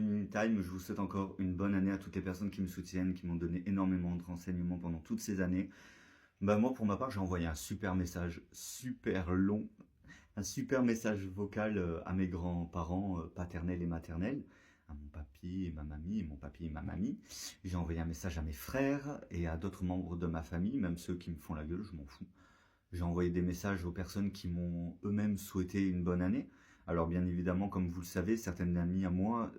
du Mini Time, je vous souhaite encore une bonne année à toutes les personnes qui me soutiennent, qui m'ont donné énormément de renseignements pendant toutes ces années. Bah moi pour ma part j'ai envoyé un super message, super long, un super message vocal à mes grands-parents paternels et maternels, à mon papy et ma mamie, et mon papy et ma mamie. J'ai envoyé un message à mes frères et à d'autres membres de ma famille, même ceux qui me font la gueule, je m'en fous. J'ai envoyé des messages aux personnes qui m'ont eux-mêmes souhaité une bonne année. Alors bien évidemment, comme vous le savez, certaines amies à moi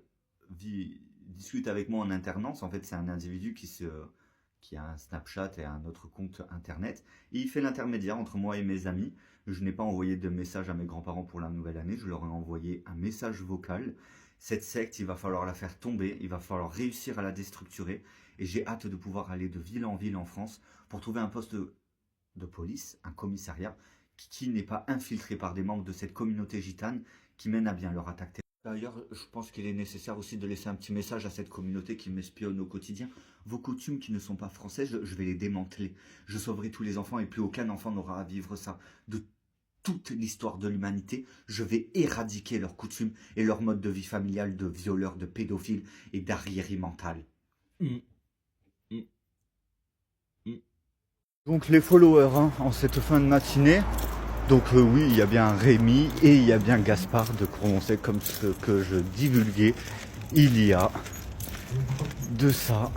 discutent avec moi en alternance. En fait, c'est un individu qui a un Snapchat et un autre compte internet. Et il fait l'intermédiaire entre moi et mes amis. Je n'ai pas envoyé de message à mes grands-parents pour la nouvelle année. Je leur ai envoyé un message vocal. Cette secte, il va falloir la faire tomber. Il va falloir réussir à la déstructurer. Et j'ai hâte de pouvoir aller de ville en France pour trouver un poste de police, un commissariat, qui n'est pas infiltré par des membres de cette communauté gitane qui mène à bien leur attaque. D'ailleurs, je pense qu'il est nécessaire aussi de laisser un petit message à cette communauté qui m'espionne au quotidien. Vos coutumes qui ne sont pas françaises, je vais les démanteler. Je sauverai tous les enfants et plus aucun enfant n'aura à vivre ça. De toute l'histoire de l'humanité, je vais éradiquer leurs coutumes et leur mode de vie familial de violeurs, de pédophiles et d'arriérés mentales. Donc les followers en cette fin de matinée, donc oui il y a bien Rémi et il y a bien Gaspard de prononcer comme ce que je divulguais il y a de ça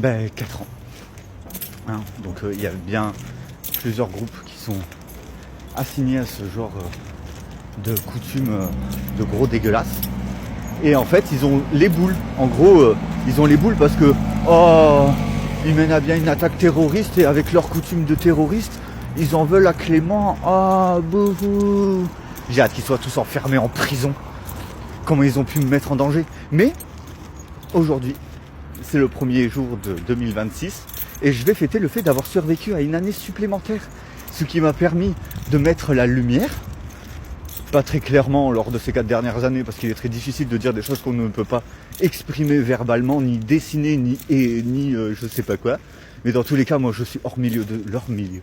4 ans. Donc il y a bien plusieurs groupes qui sont assignés à ce genre de coutumes de gros dégueulasses. Et en fait ils ont les boules, en gros ils ont les boules parce que ils mènent à bien une attaque terroriste et avec leurs coutumes de terroristes, ils en veulent à Clément. Bouhou. J'ai hâte qu'ils soient tous enfermés en prison. Comment ils ont pu me mettre en danger. Mais aujourd'hui, c'est le premier jour de 2026 et je vais fêter le fait d'avoir survécu à une année supplémentaire. Ce qui m'a permis de mettre la lumière, pas très clairement lors de ces 4 dernières années, parce qu'il est très difficile de dire des choses qu'on ne peut pas exprimer verbalement, ni dessiner, ni je sais pas quoi. Mais dans tous les cas, moi je suis hors milieu de leur milieu.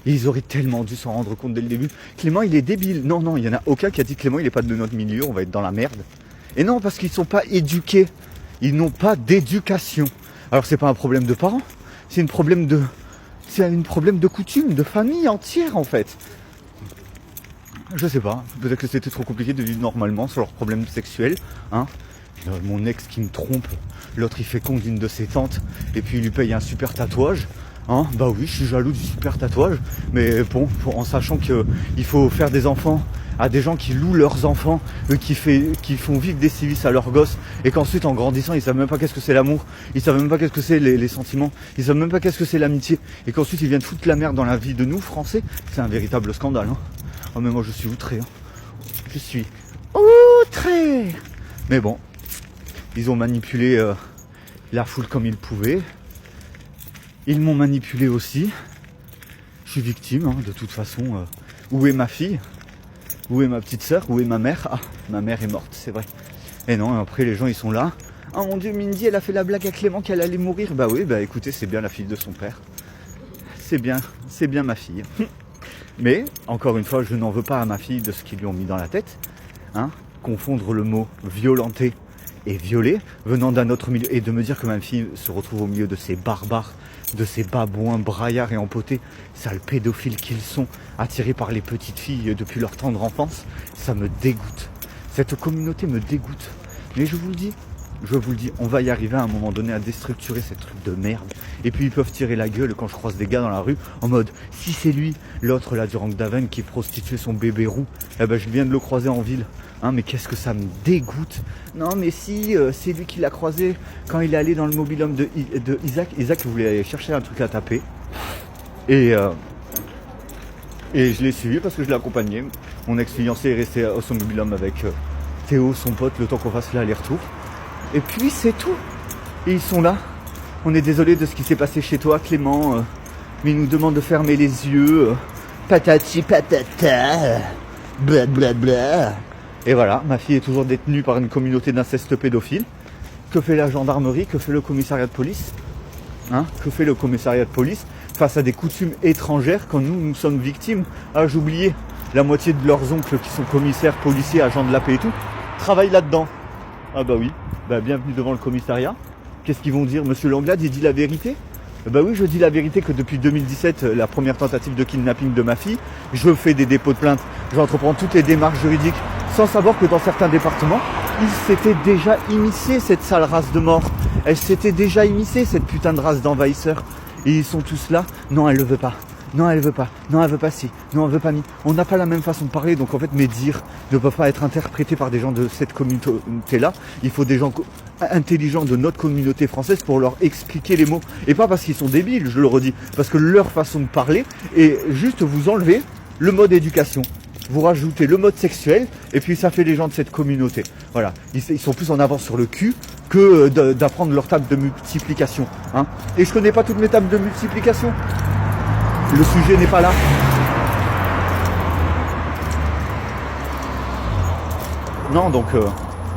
Et ils auraient tellement dû s'en rendre compte dès le début. Clément il est débile. Non, il n'y en a aucun qui a dit Clément il n'est pas de notre milieu, on va être dans la merde. Et non, parce qu'ils ne sont pas éduqués. Ils n'ont pas d'éducation. Alors c'est pas un problème de parents, c'est un problème de coutume, de famille entière en fait. Je sais pas, peut-être que c'était trop compliqué de vivre normalement sur leurs problèmes sexuels. Mon ex qui me trompe, l'autre il fait compte d'une de ses tantes et puis il lui paye un super tatouage. Bah oui, je suis jaloux du super tatouage, mais bon, en sachant qu'il faut faire des enfants à des gens qui louent leurs enfants, qui font vivre des civis à leurs gosses, et qu'ensuite en grandissant ils savent même pas qu'est-ce que c'est l'amour, ils savent même pas qu'est-ce que c'est les sentiments, ils savent même pas qu'est-ce que c'est l'amitié, et qu'ensuite ils viennent foutre la merde dans la vie de nous Français, c'est un véritable scandale. Mais moi je suis outré. Je suis outré. Mais bon, ils ont manipulé la foule comme ils pouvaient. Ils m'ont manipulé aussi. Je suis victime, de toute façon. Où est ma fille? Où est ma petite sœur? Où est ma mère? Ma mère est morte, c'est vrai. Et non, après les gens ils sont là. Mon Dieu, Mindy, elle a fait la blague à Clément qu'elle allait mourir. Bah oui, écoutez, c'est bien la fille de son père. C'est bien ma fille. Mais, encore une fois, je n'en veux pas à ma fille de ce qu'ils lui ont mis dans la tête. Confondre le mot violenter et violer, venant d'un autre milieu, et de me dire que ma fille se retrouve au milieu de ces barbares, de ces babouins braillards et empotés, sales pédophiles qu'ils sont, attirés par les petites filles depuis leur tendre enfance, ça me dégoûte. Cette communauté me dégoûte. Mais je vous le dis, on va y arriver à un moment donné à déstructurer ces trucs de merde. Et puis ils peuvent tirer la gueule quand je croise des gars dans la rue en mode si c'est lui, l'autre là du Rank d'Aven qui prostituait son bébé roux, je viens de le croiser en ville. Mais qu'est-ce que ça me dégoûte. Non mais si, c'est lui qui l'a croisé quand il est allé dans le mobil-home de Isaac. Isaac voulait aller chercher un truc à taper. Et je l'ai suivi parce que je l'ai accompagné. Mon ex-fiancé est resté au son mobil-home avec Théo, son pote, le temps qu'on fasse l'aller-retour. Et puis c'est tout. Et ils sont là. On est désolé de ce qui s'est passé chez toi, Clément. Mais ils nous demandent de fermer les yeux. Patati patata. Blablabla. Et voilà, ma fille est toujours détenue par une communauté d'inceste pédophile. Que fait la gendarmerie? Que fait le commissariat de police? Que fait le commissariat de police face à des coutumes étrangères quand nous sommes victimes? J'oubliais, la moitié de leurs oncles qui sont commissaires, policiers, agents de la paix et tout, travaillent là-dedans. Ah bah oui, bah bienvenue devant le commissariat. Qu'est-ce qu'ils vont dire? Monsieur Langlade, il dit la vérité? Bah oui, je dis la vérité que depuis 2017, la première tentative de kidnapping de ma fille, je fais des dépôts de plainte, j'entreprends toutes les démarches juridiques, sans savoir que dans certains départements, il s'était déjà immiscé cette sale race de mort. Elle s'était déjà immiscée, cette putain de race d'envahisseurs. Et ils sont tous là. Non, elle le veut pas. Non, elle veut pas. Non, elle veut pas si. Non, elle veut pas mi. On n'a pas la même façon de parler. Donc en fait, mes dires ne peuvent pas être interprétés par des gens de cette communauté-là. Il faut des gens intelligents de notre communauté française pour leur expliquer les mots. Et pas parce qu'ils sont débiles, je le redis. Parce que leur façon de parler est juste vous enlever le mode éducation. Vous rajoutez le mode sexuel et puis ça fait les gens de cette communauté. Voilà, ils sont plus en avance sur le cul que d'apprendre leur table de multiplication. Hein. Et je connais pas toutes mes tables de multiplication. Le sujet n'est pas là. Non, donc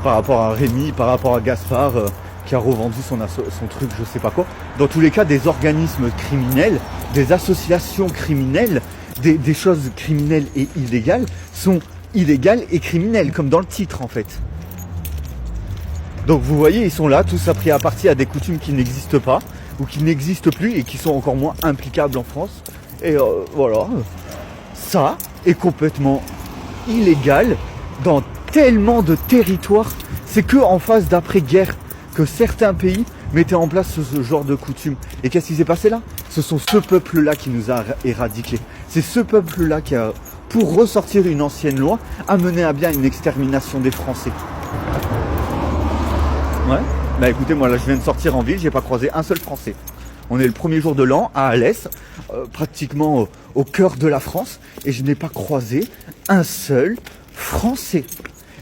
par rapport à Rémi, par rapport à Gaspard qui a revendu son truc, je sais pas quoi. Dans tous les cas, des organismes criminels, des associations criminelles, des choses criminelles et illégales sont illégales et criminelles, comme dans le titre en fait. Donc vous voyez, ils sont là, tous appris à partie à des coutumes qui n'existent pas, ou qui n'existent plus et qui sont encore moins implicables en France. Et voilà, ça est complètement illégal dans tellement de territoires. C'est que en phase d'après-guerre que certains pays mettaient en place ce genre de coutumes. Et qu'est-ce qui s'est passé là? Ce sont ce peuple-là qui nous a éradiqués. C'est ce peuple-là qui a, pour ressortir une ancienne loi, a mené à bien une extermination des Français. Ouais. Bah écoutez, moi là je viens de sortir en ville, j'ai pas croisé un seul Français. On est le premier jour de l'an à Alès, pratiquement au cœur de la France, et je n'ai pas croisé un seul Français.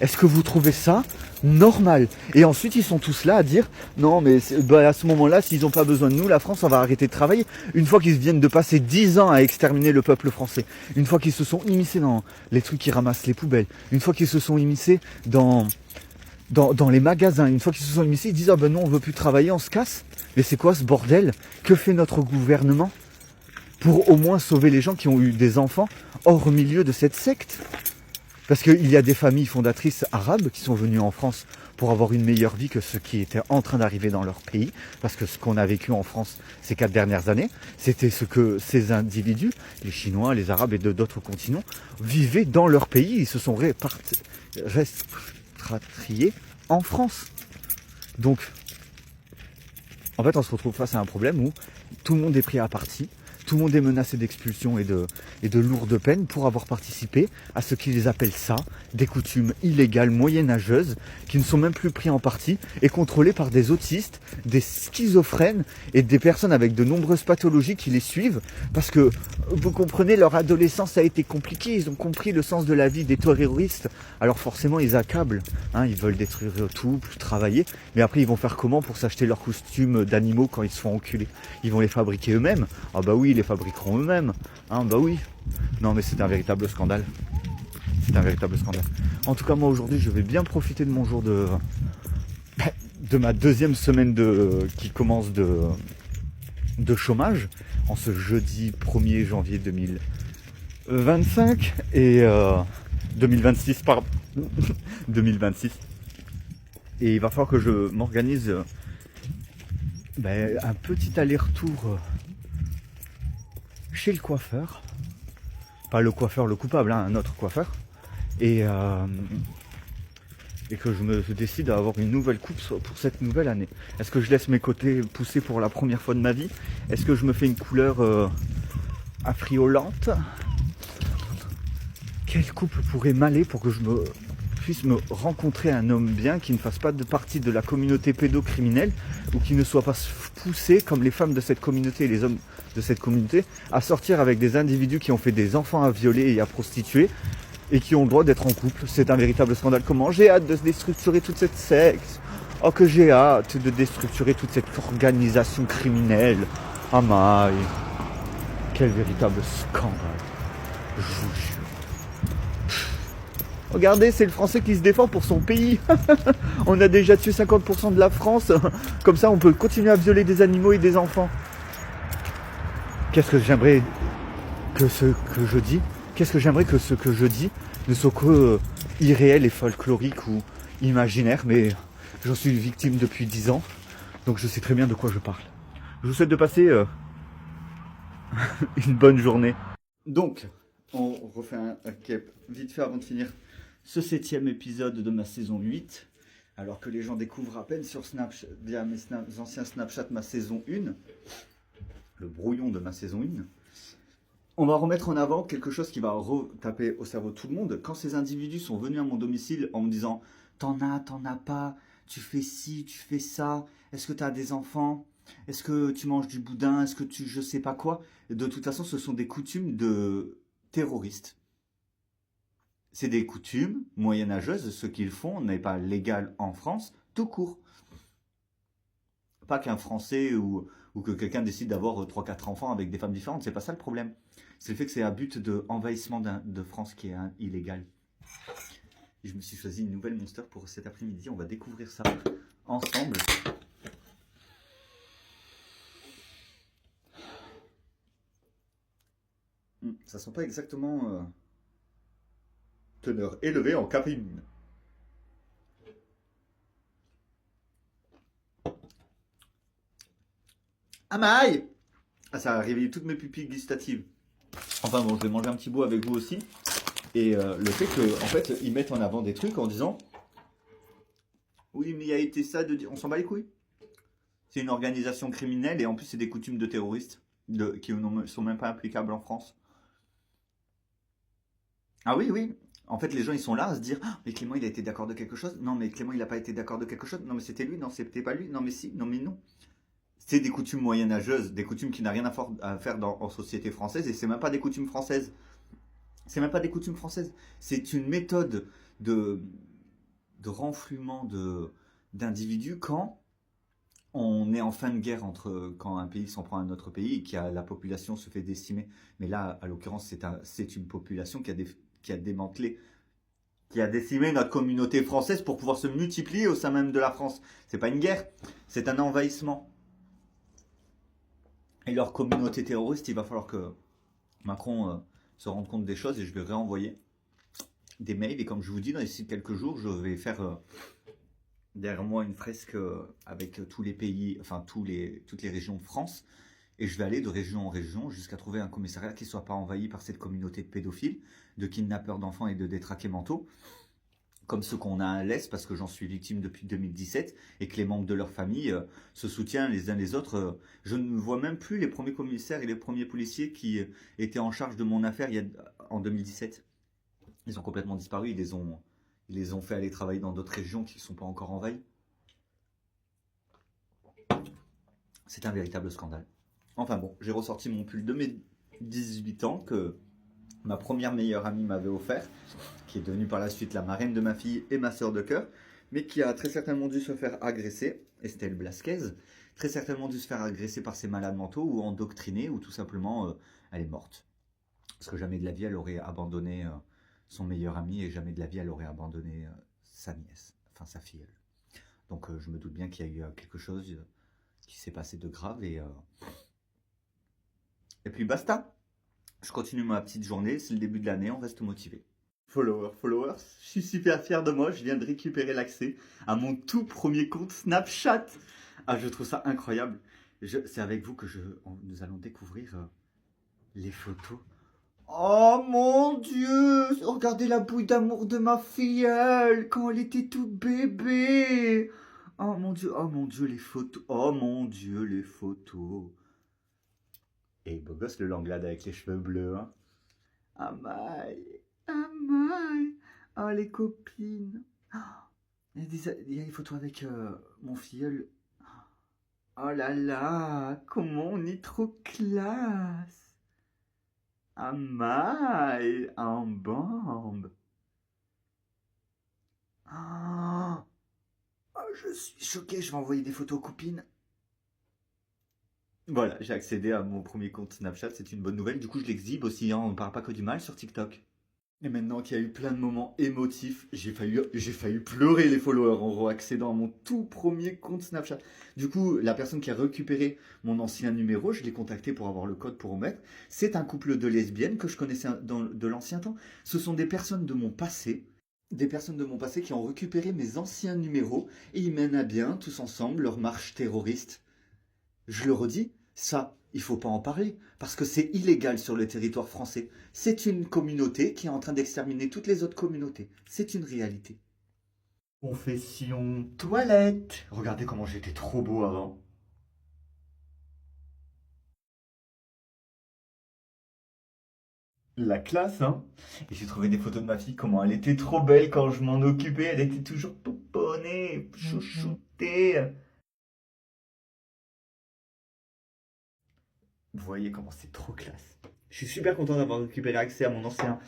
Est-ce que vous trouvez ça normal? Et ensuite ils sont tous là à dire non mais à ce moment-là, s'ils n'ont pas besoin de nous, la France, on va arrêter de travailler. Une fois qu'ils viennent de passer 10 ans à exterminer le peuple français, une fois qu'ils se sont immiscés dans les trucs qui ramassent les poubelles, une fois qu'ils se sont immiscés dans les magasins, une fois qu'ils se sont immiscés, ils disent ah ben non, on veut plus travailler, on se casse. Mais c'est quoi ce bordel? Que fait notre gouvernement pour au moins sauver les gens qui ont eu des enfants hors milieu de cette secte? Parce qu'il y a des familles fondatrices arabes qui sont venues en France pour avoir une meilleure vie que ceux qui étaient en train d'arriver dans leur pays. Parce que ce qu'on a vécu en France ces 4 dernières années, c'était ce que ces individus, les Chinois, les Arabes et d'autres continents, vivaient dans leur pays. Ils se sont rapatriés en France. Donc, en fait, on se retrouve face à un problème où tout le monde est pris à partie. Tout le monde est menacé d'expulsion et de lourdes peines pour avoir participé à ce qu'ils appellent ça, des coutumes illégales moyenâgeuses qui ne sont même plus pris en partie et contrôlées par des autistes, des schizophrènes et des personnes avec de nombreuses pathologies qui les suivent parce que, vous comprenez, leur adolescence a été compliquée, ils ont compris le sens de la vie des terroristes, alors forcément ils accablent, hein, ils veulent détruire tout, plus travailler, mais après ils vont faire comment pour s'acheter leurs costumes d'animaux quand ils se font enculer? Ils vont les fabriquer eux-mêmes? Ah bah oui, ils les fabriqueront eux-mêmes, hein, bah oui. Non mais c'est un véritable scandale. C'est un véritable scandale. En tout cas moi aujourd'hui je vais bien profiter de mon jour de ma deuxième semaine qui commence de chômage en ce jeudi 1er janvier 2025 et 2026 pardon 2026 et il va falloir que je m'organise un petit aller-retour chez le coiffeur, pas le coiffeur le coupable, hein, un autre coiffeur, et que je me décide à avoir une nouvelle coupe pour cette nouvelle année. Est-ce que je laisse mes côtés pousser pour la première fois de ma vie? Est-ce que je me fais une couleur affriolante? Quelle coupe pourrait m'aller pour que je puisse me rencontrer un homme bien qui ne fasse pas partie de la communauté pédocriminelle ou qui ne soit pas poussé comme les femmes de cette communauté et les hommes de cette communauté à sortir avec des individus qui ont fait des enfants à violer et à prostituer et qui ont le droit d'être en couple. C'est un véritable scandale. Comment j'ai hâte de déstructurer toute cette secte. Oh que j'ai hâte de déstructurer toute cette organisation criminelle. Ah my. Quel véritable scandale. Je vous jure. Regardez, c'est le Français qui se défend pour son pays. On a déjà tué 50% de la France. Comme ça, on peut continuer à violer des animaux et des enfants. Qu'est-ce que j'aimerais que ce que je dis ne soit que irréel et folklorique ou imaginaire, mais J'en suis victime depuis 10 ans, donc je sais très bien de quoi je parle. Je vous souhaite de passer une bonne journée. Donc, on refait un cap vite fait avant de finir ce 7e épisode de ma saison 8. Alors que les gens découvrent à peine sur Snapchat, via mes anciens Snapchat, ma saison 1, le brouillon de ma saison 1. On va remettre en avant quelque chose qui va retaper au cerveau de tout le monde. Quand ces individus sont venus à mon domicile en me disant « T'en as pas, tu fais ci, tu fais ça, est-ce que tu as des enfants ? Est-ce que tu manges du boudin ? Est-ce que tu je sais pas quoi ?» De toute façon, ce sont des coutumes de terroristes. C'est des coutumes moyenâgeuses, ce qu'ils font n'est pas légal en France, tout court. Pas qu'un Français ou que quelqu'un décide d'avoir 3-4 enfants avec des femmes différentes, c'est pas ça le problème. C'est le fait que c'est un but d'envahissement de France qui est illégal. Et je me suis choisi une nouvelle Monster pour cet après-midi, on va découvrir ça ensemble. Ça sent pas exactement teneur élevée en caféine. Amaille! Ah, ça a réveillé toutes mes pupilles gustatives. Enfin bon, je vais manger un petit bout avec vous aussi. Et le fait que, en fait, ils mettent en avant des trucs en disant oui, mais il y a été ça de dire. On s'en bat les couilles. C'est une organisation criminelle et en plus, c'est des coutumes de terroristes qui ne sont même pas applicables en France. Ah oui, oui. En fait, les gens, ils sont là à se dire ah, mais Clément, il a été d'accord de quelque chose. Non, mais Clément, il n'a pas été d'accord de quelque chose. Non, mais c'était lui. Non, c'était pas lui. Non, mais si. Non, mais non. C'est des coutumes moyenâgeuses, des coutumes qui n'ont rien à faire en société française et c'est même pas des coutumes françaises. C'est même pas des coutumes françaises. C'est une méthode de renflouement d'individus quand on est en fin de guerre quand un pays s'en prend à un autre pays et que la population se fait décimer. Mais là, à l'occurrence, c'est une population qui a démantelé, qui a décimé notre communauté française pour pouvoir se multiplier au sein même de la France. C'est pas une guerre, c'est un envahissement. Et leur communauté terroriste, il va falloir que Macron se rende compte des choses et je vais réenvoyer des mails. Et comme je vous dis, dans les quelques jours, je vais faire derrière moi une fresque avec tous les pays, enfin toutes les régions de France. Et je vais aller de région en région jusqu'à trouver un commissariat qui ne soit pas envahi par cette communauté de pédophiles, de kidnappeurs d'enfants et de détraqués mentaux, comme ceux qu'on a à l'Est, parce que j'en suis victime depuis 2017, et que les membres de leur famille se soutiennent les uns les autres. Je ne vois même plus les premiers commissaires et les premiers policiers qui étaient en charge de mon affaire en 2017. Ils ont complètement disparu, ils les ont fait aller travailler dans d'autres régions qui ne sont pas encore envahies. C'est un véritable scandale. Enfin bon, j'ai ressorti mon pull de mes 18 ans que ma première meilleure amie m'avait offert, qui est devenue par la suite la marraine de ma fille et ma sœur de cœur, mais qui a très certainement dû se faire agresser, Estelle Blasquez, très certainement dû se faire agresser par ses malades mentaux ou endoctrinée, ou tout simplement elle est morte. Parce que jamais de la vie elle aurait abandonné son meilleur ami et jamais de la vie elle aurait abandonné sa nièce, enfin sa filleule. Donc je me doute bien qu'il y a eu quelque chose qui s'est passé de grave et puis basta. Je continue ma petite journée, c'est le début de l'année, on reste motivé. Followers, je suis super fier de moi, je viens de récupérer l'accès à mon tout premier compte Snapchat. Ah, je trouve ça incroyable. C'est avec vous que nous allons découvrir les photos. Oh mon Dieu, regardez la bouille d'amour de ma filleule quand elle était toute bébé. Oh mon Dieu, les photos. Oh mon Dieu, les photos. Et beau gosse le Langlade avec les cheveux bleus. Hein. Amaille. Oh les copines. Il y a des photos avec mon filleul. Oh là là, comment on est trop classe. Amaille, en bombe. Oh, je suis choqué, je vais envoyer des photos aux copines. Voilà, j'ai accédé à mon premier compte Snapchat, c'est une bonne nouvelle. Du coup, je l'exhibe aussi, hein, on ne parle pas que du mal sur TikTok. Et maintenant qu'il y a eu plein de moments émotifs, j'ai failli pleurer les followers en accédant à mon tout premier compte Snapchat. Du coup, la personne qui a récupéré mon ancien numéro, je l'ai contacté pour avoir le code pour remettre. C'est un couple de lesbiennes que je connaissais de l'ancien temps. Ce sont des personnes de mon passé des personnes de mon passé qui ont récupéré mes anciens numéros et ils mènent à bien, tous ensemble, leur marche terroriste. Je le redis, ça, il faut pas en parler, parce que c'est illégal sur le territoire français. C'est une communauté qui est en train d'exterminer toutes les autres communautés. C'est une réalité. Confession toilette. Regardez comment j'étais trop beau avant. La classe, hein. Et j'ai trouvé des photos de ma fille, comment elle était trop belle quand je m'en occupais. Elle était toujours pouponnée, chouchoutée. Vous voyez comment c'est trop classe. Je suis super content d'avoir récupéré accès à mon ancien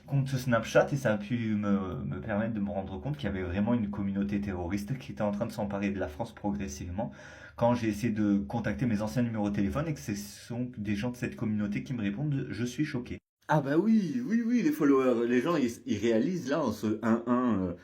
compte Snapchat et ça a pu me permettre de me rendre compte qu'il y avait vraiment une communauté terroriste qui était en train de s'emparer de la France progressivement quand j'ai essayé de contacter mes anciens numéros de téléphone et que ce sont des gens de cette communauté qui me répondent, je suis choqué. Ah bah oui, oui, oui, les followers, les gens, ils réalisent là en ce 1-1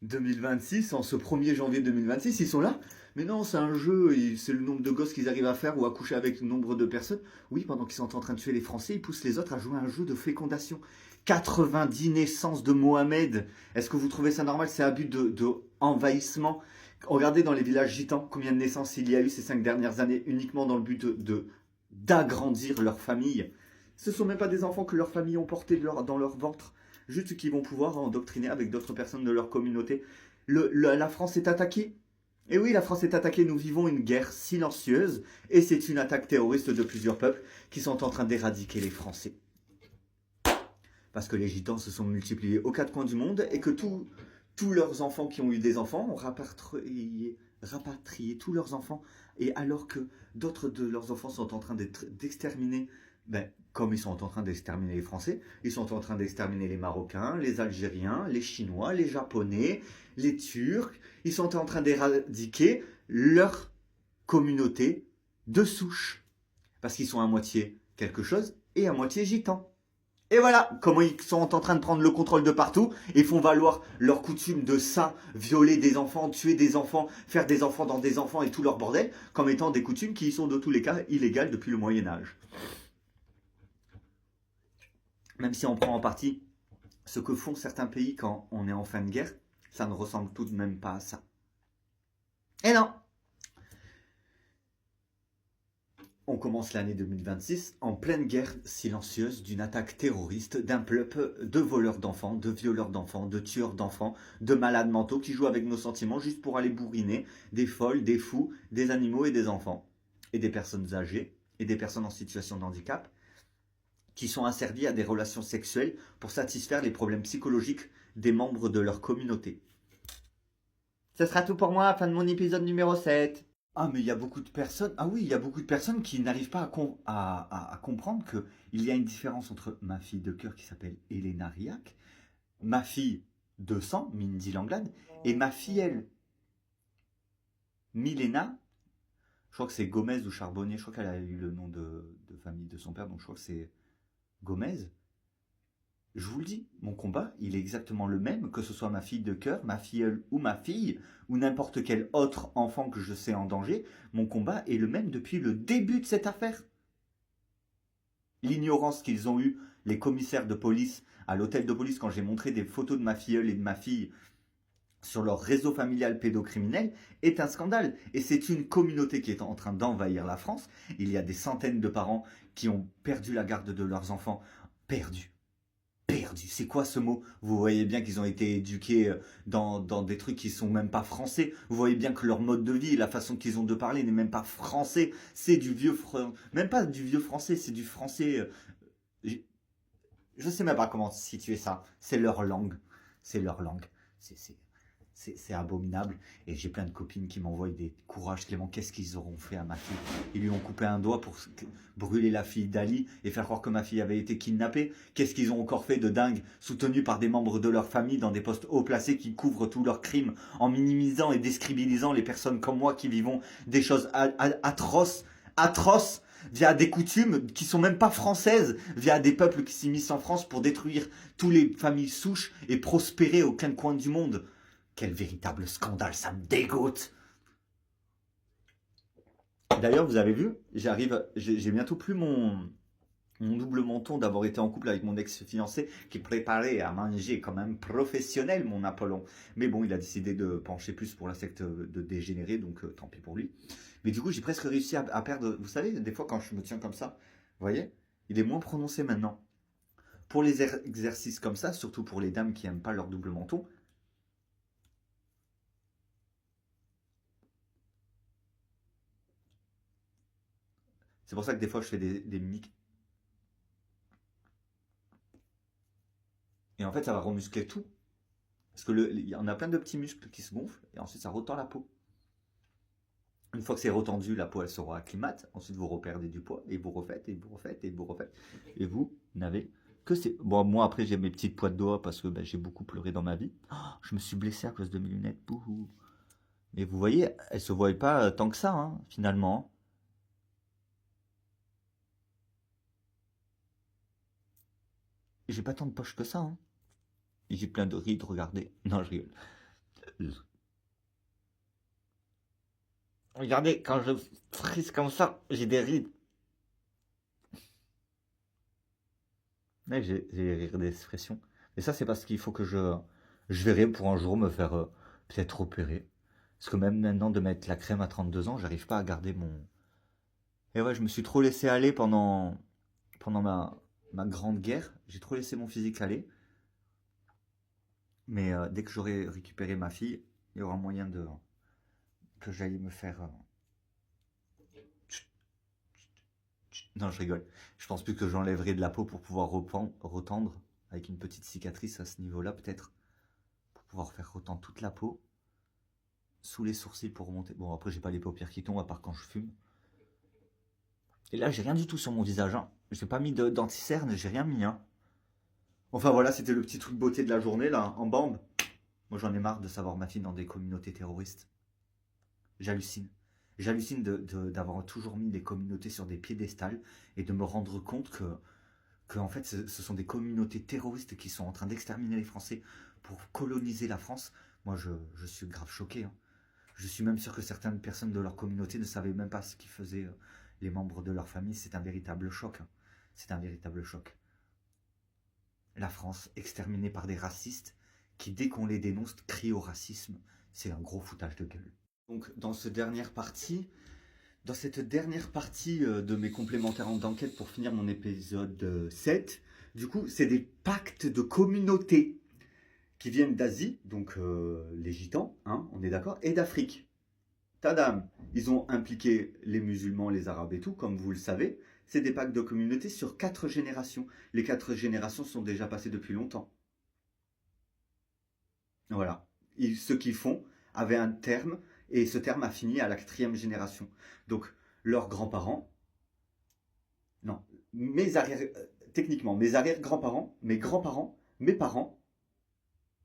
2026, en ce 1er janvier 2026, ils sont là. Mais non, c'est un jeu, c'est le nombre de gosses qu'ils arrivent à faire ou à coucher avec le nombre de personnes. Oui, pendant qu'ils sont en train de tuer les Français, ils poussent les autres à jouer à un jeu de fécondation. 90 naissances de Mohamed. Est-ce que vous trouvez ça normal? C'est un but de envahissement. Regardez dans les villages gitans combien de naissances il y a eu ces 5 dernières années uniquement dans le but d'agrandir leur famille. Ce ne sont même pas des enfants que leurs familles ont portés dans leur ventre, juste qu'ils vont pouvoir endoctriner avec d'autres personnes de leur communauté. La France est attaquée. Et oui, la France est attaquée, nous vivons une guerre silencieuse, et c'est une attaque terroriste de plusieurs peuples qui sont en train d'éradiquer les Français. Parce que les gitans se sont multipliés aux 4 coins du monde, et que tous leurs enfants qui ont eu des enfants ont rapatrié tous leurs enfants, et alors que d'autres de leurs enfants sont en train d'exterminer, comme ils sont en train d'exterminer les Français, ils sont en train d'exterminer les Marocains, les Algériens, les Chinois, les Japonais, les Turcs. Ils sont en train d'éradiquer leur communauté de souche. Parce qu'ils sont à moitié quelque chose et à moitié gitans. Et voilà comment ils sont en train de prendre le contrôle de partout et font valoir leur coutume de ça, violer des enfants, tuer des enfants, faire des enfants dans des enfants et tout leur bordel, comme étant des coutumes qui sont de tous les cas illégales depuis le Moyen-Âge. Même si on prend en partie ce que font certains pays quand on est en fin de guerre, ça ne ressemble tout de même pas à ça. Et non! On commence l'année 2026 en pleine guerre silencieuse d'une attaque terroriste d'un peuple de voleurs d'enfants, de violeurs d'enfants, de tueurs d'enfants, de malades mentaux qui jouent avec nos sentiments juste pour aller bourriner des folles, des fous, des animaux et des enfants. Et des personnes âgées et des personnes en situation de handicap qui sont asservis à des relations sexuelles pour satisfaire les problèmes psychologiques des membres de leur communauté. Ce sera tout pour moi, fin de mon épisode numéro 7. Ah, mais il y a beaucoup de personnes. Ah oui, il y a beaucoup de personnes qui n'arrivent pas à comprendre qu'il y a une différence entre ma fille de cœur qui s'appelle Elena Riac, ma fille de sang, Mindy Langlade, et ma filleule, Milena. Je crois que c'est Gomez ou Charbonnier. Je crois qu'elle a eu le nom de famille de son père, donc je crois que c'est Gomez. Je vous le dis, mon combat, il est exactement le même, que ce soit ma fille de cœur, ma filleule ou ma fille, ou n'importe quel autre enfant que je sais en danger. Mon combat est le même depuis le début de cette affaire. L'ignorance qu'ils ont eue, les commissaires de police, à l'hôtel de police, quand j'ai montré des photos de ma filleule et de ma fille sur leur réseau familial pédocriminel, est un scandale. Et c'est une communauté qui est en train d'envahir la France. Il y a des centaines de parents qui ont perdu la garde de leurs enfants. Perdu. C'est quoi ce mot? Vous voyez bien qu'ils ont été éduqués dans des trucs qui sont même pas français. Vous voyez bien que leur mode de vie, la façon qu'ils ont de parler n'est même pas français. C'est du vieux même pas du vieux français, c'est du français. Je sais même pas comment situer ça. C'est leur langue. C'est leur langue. C'est abominable. Et j'ai plein de copines qui m'envoient des courages, Clément. Qu'est-ce qu'ils auront fait à ma fille? Ils lui ont coupé un doigt pour brûler la fille d'Ali et faire croire que ma fille avait été kidnappée. Qu'est-ce qu'ils ont encore fait de dingue, soutenus par des membres de leur famille dans des postes haut placés qui couvrent tous leurs crimes en minimisant et décrédibilisant les personnes comme moi qui vivons des choses atroces via des coutumes qui sont même pas françaises, via des peuples qui s'immiscent en France pour détruire toutes les familles souches et prospérer au plein coin du monde. Quel véritable scandale, ça me dégoûte. D'ailleurs, vous avez vu, j'ai bientôt plus mon mon double menton d'avoir été en couple avec mon ex-fiancé qui préparait à manger comme un professionnel, mon Apollon. Mais bon, il a décidé de pencher plus pour la secte de dégénérés, donc tant pis pour lui. Mais du coup, j'ai presque réussi à perdre. Vous savez, des fois, quand je me tiens comme ça, vous voyez, il est moins prononcé maintenant. Pour les exercices comme ça, surtout pour les dames qui n'aiment pas leur double menton, c'est pour ça que des fois, je fais des mimiques. Et en fait, ça va remuscler tout. Parce qu'il y en a plein de petits muscles qui se gonflent, et ensuite ça retend la peau. Une fois que c'est retendu, la peau elle se réacclimate. Ensuite vous reperdez du poids et vous refaites et vous refaites et vous refaites. Et vous n'avez que c'est. Bon, moi après j'ai mes petites poids de doigts parce que j'ai beaucoup pleuré dans ma vie. Oh, je me suis blessé à cause de mes lunettes. Bouhou. Mais vous voyez, elles se voient pas tant que ça hein, finalement. J'ai pas tant de poches que ça. Hein. Et j'ai plein de rides, regardez. Non, je rigole. Regardez, quand je frise comme ça, j'ai des rides. Ouais, j'ai rire des expressions. Et ça, c'est parce qu'il faut que je verrai pour un jour me faire peut-être opérer. Parce que même maintenant, de mettre la crème à 32 ans, j'arrive pas à garder mon... Et ouais, je me suis trop laissé aller pendant ma grande guerre. J'ai trop laissé mon physique aller. Mais dès que j'aurai récupéré ma fille, il y aura moyen que j'aille me faire... Non, je rigole. Je pense plus que j'enlèverai de la peau pour pouvoir retendre avec une petite cicatrice à ce niveau-là, peut-être. Pour pouvoir faire retendre toute la peau. Sous les sourcils pour remonter. Bon, après, j'ai pas les paupières qui tombent, à part quand je fume. Et là, j'ai rien du tout sur mon visage. Hein. J'ai pas mis d'anti-cerne, j'ai rien mis. Hein. Enfin, voilà, c'était le petit truc beauté de la journée, là, en bambe. Moi, j'en ai marre de savoir ma fille dans des communautés terroristes. J'hallucine. J'hallucine d'avoir toujours mis les communautés sur des piédestals et de me rendre compte que en fait, ce sont des communautés terroristes qui sont en train d'exterminer les Français pour coloniser la France. Moi, je suis grave choqué. Hein. Je suis même sûr que certaines personnes de leur communauté ne savaient même pas ce qu'ils faisaient les membres de leur famille. C'est un véritable choc. Hein. C'est un véritable choc. La France exterminée par des racistes qui, dès qu'on les dénonce, crient au racisme. C'est un gros foutage de gueule. Donc, dans cette dernière partie de mes complémentaires d'enquête pour finir mon épisode 7, du coup, c'est des pactes de communauté qui viennent d'Asie, donc les gitans, hein, on est d'accord, et d'Afrique. Tadam, ils ont impliqué les musulmans, les arabes et tout, comme vous le savez. C'est des pactes de communauté sur 4 générations. Les 4 générations sont déjà passées depuis longtemps. Voilà. Ce qu'ils font avait un terme, et ce terme a fini à la 4e génération. Donc, leurs grands-parents, non, techniquement, mes arrière-grands-parents, mes grands-parents, mes parents,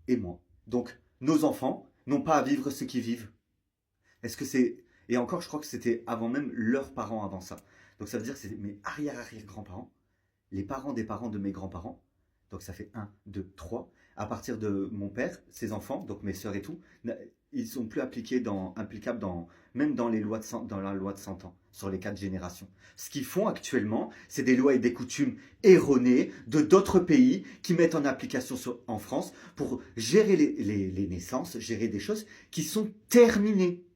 et moi. Donc, nos enfants n'ont pas à vivre ce qu'ils vivent. Est-ce que c'est... Et encore, je crois que c'était avant même leurs parents avant ça. Donc, ça veut dire que c'est mes arrière-arrière-grands-parents, les parents des parents de mes grands-parents. Donc, ça fait 1, 2, 3. À partir de mon père, ses enfants, donc mes sœurs et tout, ils sont plus implicables même dans la loi de 100 ans, sur les 4 générations. Ce qu'ils font actuellement, c'est des lois et des coutumes erronées de d'autres pays qui mettent en application en France pour gérer les naissances, gérer des choses qui sont terminées,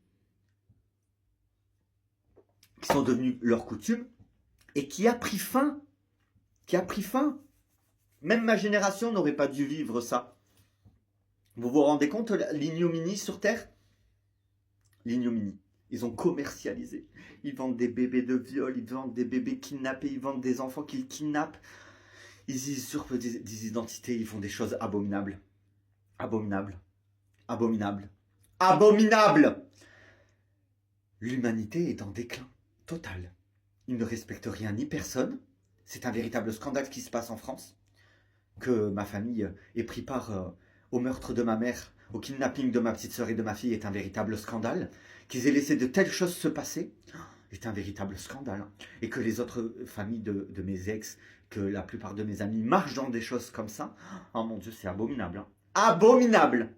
qui sont devenues leurs coutumes et qui a pris fin. Même ma génération n'aurait pas dû vivre ça. Vous vous rendez compte l'ignominie sur Terre? L'ignominie. Ils ont commercialisé. Ils vendent des bébés de viol, ils vendent des bébés kidnappés, ils vendent des enfants qu'ils kidnappent. Ils usurpent des identités, ils font des choses abominables. Abominables. Abominables. Abominables. L'humanité est en déclin total. Ils ne respectent rien ni personne. C'est un véritable scandale qui se passe en France. Que ma famille ait pris part au meurtre de ma mère, au kidnapping de ma petite sœur et de ma fille est un véritable scandale. Qu'ils aient laissé de telles choses se passer est un véritable scandale. Et que les autres familles de mes ex, que la plupart de mes amis marchent dans des choses comme ça, oh mon Dieu, c'est abominable. Hein. Abominable.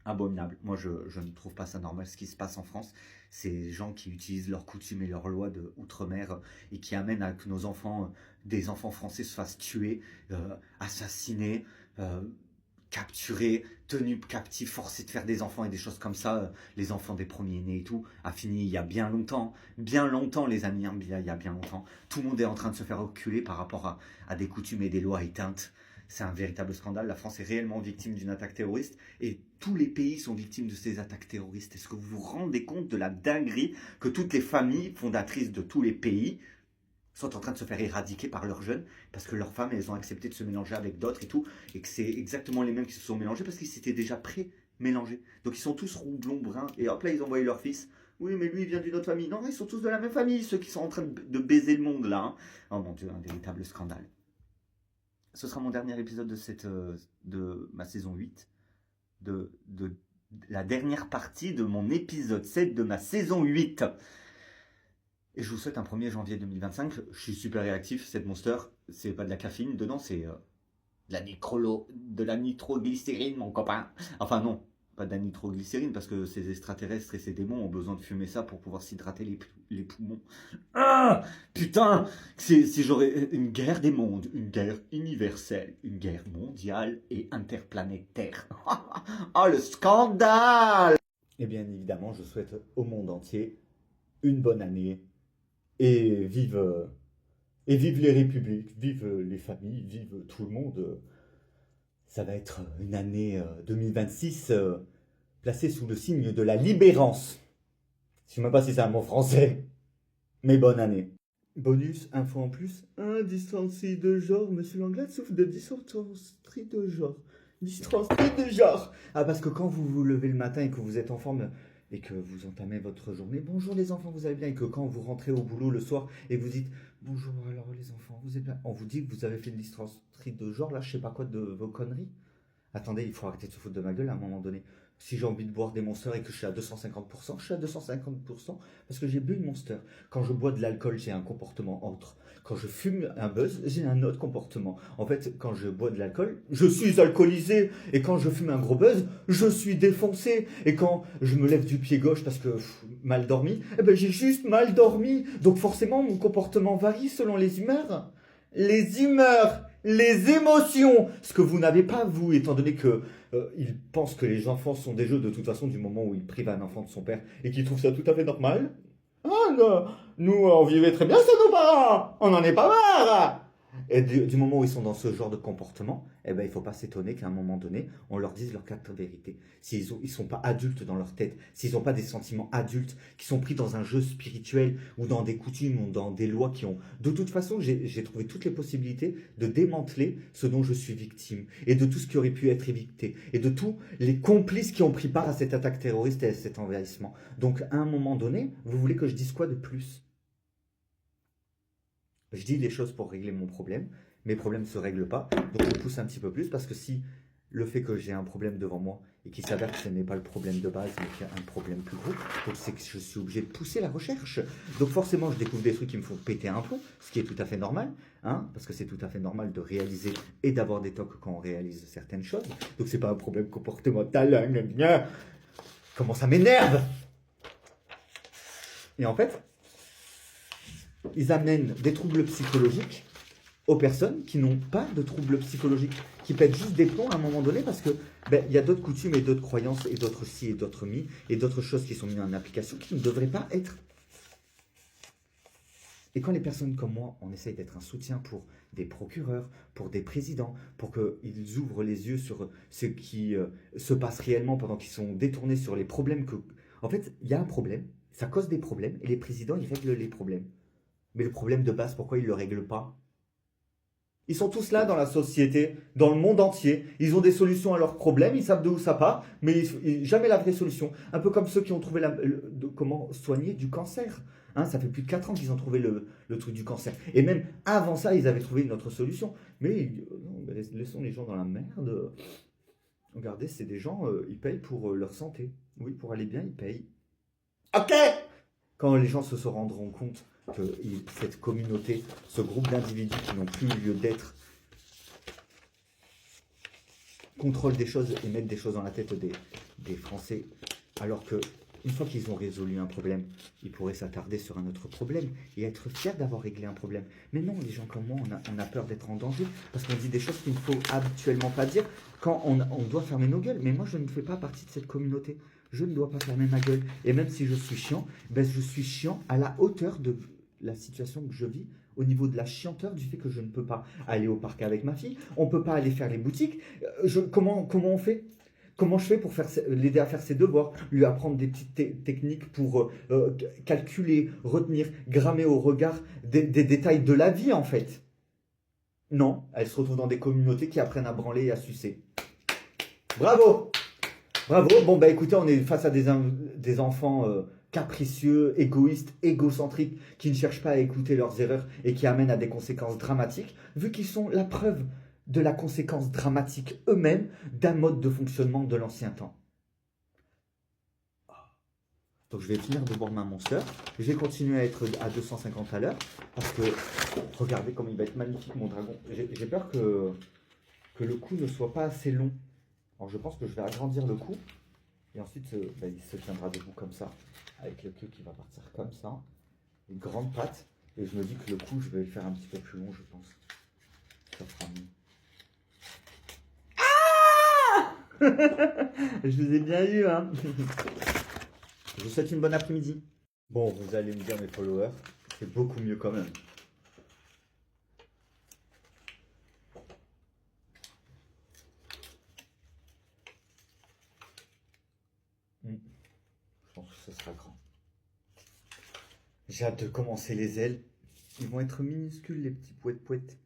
Abominable. Moi, je ne trouve pas ça normal ce qui se passe en France. Ces gens qui utilisent leurs coutumes et leurs lois de outre-mer et qui amènent à que nos enfants, des enfants français se fassent tuer, assassinés, euh, capturés, tenus captifs, forcés de faire des enfants et des choses comme ça. Les enfants des premiers-nés et tout, a fini il y a bien longtemps les amis, hein, il y a bien longtemps. Tout le monde est en train de se faire reculer par rapport à des coutumes et des lois éteintes. C'est un véritable scandale. La France est réellement victime d'une attaque terroriste et tous les pays sont victimes de ces attaques terroristes. Est-ce que vous vous rendez compte de la dinguerie que toutes les familles fondatrices de tous les pays sont en train de se faire éradiquer par leurs jeunes parce que leurs femmes, elles ont accepté de se mélanger avec d'autres et tout, et que c'est exactement les mêmes qui se sont mélangés parce qu'ils s'étaient déjà pré-mélangés. Donc ils sont tous roux, blonds, bruns, et hop là, ils ont envoyé leur fils. Oui, mais lui, il vient d'une autre famille. Non, ils sont tous de la même famille, ceux qui sont en train de baiser le monde là. Hein. Oh mon Dieu, un véritable scandale. Ce sera mon dernier épisode de ma saison 8, de la dernière partie de mon épisode 7 de ma saison 8. Et je vous souhaite un 1er janvier 2025. Je suis super réactif. Cette Monster, c'est pas de la caféine dedans, c'est de la nitroglycérine, mon copain. Enfin non, pas de la nitroglycérine, parce que ces extraterrestres et ces démons ont besoin de fumer ça pour pouvoir s'hydrater les poumons. Ah putain, si j'aurais une guerre des mondes, une guerre universelle, une guerre mondiale et interplanétaire. Ah, le scandale! Et bien évidemment, je souhaite au monde entier une bonne année. Et vive les républiques, vive les familles, vive tout le monde. Ça va être une année 2026 placée sous le signe de la libérance. Je ne sais même pas si c'est un mot français, mais bonne année. Bonus, info en plus, dystancie de genre, monsieur Langlade souffre de dysenterie de genre. Dysenterie de genre. Ah, parce que quand vous vous levez le matin et que vous êtes en forme et que vous entamez votre journée, bonjour les enfants, vous allez bien, et que quand vous rentrez au boulot le soir et vous dites bonjour alors les enfants, vous êtes bien, on vous dit que vous avez fait une dysenterie de genre, là je sais pas quoi de vos conneries. Attendez, il faut arrêter de se foutre de ma gueule à un moment donné. Si j'ai envie de boire des Monsters et que je suis à 250%, je suis à 250% parce que j'ai bu une Monster. Quand je bois de l'alcool, j'ai un comportement autre. Quand je fume un buzz, j'ai un autre comportement. En fait, quand je bois de l'alcool, je suis alcoolisé. Et quand je fume un gros buzz, je suis défoncé. Et quand je me lève du pied gauche parce que mal dormi, eh ben j'ai juste mal dormi. Donc forcément, mon comportement varie selon les humeurs. Les humeurs, les émotions, ce que vous n'avez pas, vous, étant donné que ils pensent que les enfants sont des jeux de toute façon du moment où ils privent un enfant de son père et qu'ils trouvent ça tout à fait normal. Ah non, nous, on vivait très bien sans nos parents, on n'en est pas marre. Et du moment où ils sont dans ce genre de comportement, eh ben, il ne faut pas s'étonner qu'à un moment donné, on leur dise leur quatre vérités. S'ils ne sont pas adultes dans leur tête, s'ils n'ont pas des sentiments adultes, qui sont pris dans un jeu spirituel ou dans des coutumes ou dans des lois qui ont... De toute façon, j'ai trouvé toutes les possibilités de démanteler ce dont je suis victime et de tout ce qui aurait pu être évité et de tous les complices qui ont pris part à cette attaque terroriste et à cet envahissement. Donc, à un moment donné, vous voulez que je dise quoi de plus ? Je dis les choses pour régler mon problème. Mes problèmes ne se règlent pas. Donc je pousse un petit peu plus parce que si le fait que j'ai un problème devant moi et qu'il s'avère que ce n'est pas le problème de base mais qu'il y a un problème plus gros, donc c'est que je suis obligé de pousser la recherche. Donc forcément je découvre des trucs qui me font péter un plomb, ce qui est tout à fait normal, hein, parce que c'est tout à fait normal de réaliser et d'avoir des tocs quand on réalise certaines choses. Donc c'est pas un problème comportemental. Comment ça m'énerve! Et en fait, ils amènent des troubles psychologiques aux personnes qui n'ont pas de troubles psychologiques, qui pètent juste des plombs à un moment donné parce que y a d'autres coutumes et d'autres croyances et d'autres si et d'autres mi et d'autres choses qui sont mises en application qui ne devraient pas être. Et quand les personnes comme moi, on essaye d'être un soutien pour des procureurs, pour des présidents, pour qu'ils ouvrent les yeux sur ce qui se passe réellement pendant qu'ils sont détournés sur les problèmes que... En fait, il y a un problème, ça cause des problèmes et les présidents, ils règlent les problèmes. Mais le problème de base, pourquoi ils ne le règlent pas? Ils sont tous là dans la société, dans le monde entier. Ils ont des solutions à leurs problèmes, ils savent de où ça part, mais jamais la vraie solution. Un peu comme ceux qui ont trouvé comment soigner du cancer. Hein, ça fait plus de 4 ans qu'ils ont trouvé le truc du cancer. Et même avant ça, ils avaient trouvé une autre solution. Mais non, laissons les gens dans la merde. Regardez, c'est des gens, ils payent pour leur santé. Oui, pour aller bien, ils payent. Ok! Quand les gens se rendront compte que cette communauté, ce groupe d'individus qui n'ont plus lieu d'être, contrôlent des choses et mettent des choses dans la tête des Français, alors que une fois qu'ils ont résolu un problème, ils pourraient s'attarder sur un autre problème et être fiers d'avoir réglé un problème. Mais non, les gens comme moi, on a peur d'être en danger parce qu'on dit des choses qu'il ne faut habituellement pas dire quand on doit fermer nos gueules. Mais moi, je ne fais pas partie de cette communauté. Je ne dois pas fermer ma gueule. Et même si je suis chiant, ben, je suis chiant à la hauteur de la situation que je vis, au niveau de la chianteur du fait que je ne peux pas aller au parc avec ma fille, on ne peut pas aller faire les boutiques. Comment on fait? Comment je fais pour l'aider à faire ses devoirs, lui apprendre des petites techniques pour calculer, retenir, grammer au regard des détails de la vie en fait? Non, elle se retrouve dans des communautés qui apprennent à branler et à sucer. Bravo! Bravo! Bon bah écoutez, on est face à des enfants capricieux, égoïstes, égocentriques, qui ne cherchent pas à écouter leurs erreurs et qui amènent à des conséquences dramatiques, vu qu'ils sont la preuve de la conséquence dramatique eux-mêmes d'un mode de fonctionnement de l'ancien temps. Donc je vais finir de boire ma Monster. Je vais continuer à être à 250 à l'heure, parce que regardez comme il va être magnifique mon dragon. J'ai peur que le cou ne soit pas assez long. Alors je pense que je vais agrandir le cou, et ensuite il se tiendra debout comme ça, avec le queue qui va partir comme ça, une grande patte, et je me dis que le cou je vais le faire un petit peu plus long, je pense. Ça fera mieux. Je vous ai bien eu, hein. Je vous souhaite une bonne après-midi. Bon, vous allez me dire, mes followers, c'est beaucoup mieux quand même. Je pense que ce sera grand. J'ai hâte de commencer les ailes. Ils vont être minuscules, les petits poètes-poètes.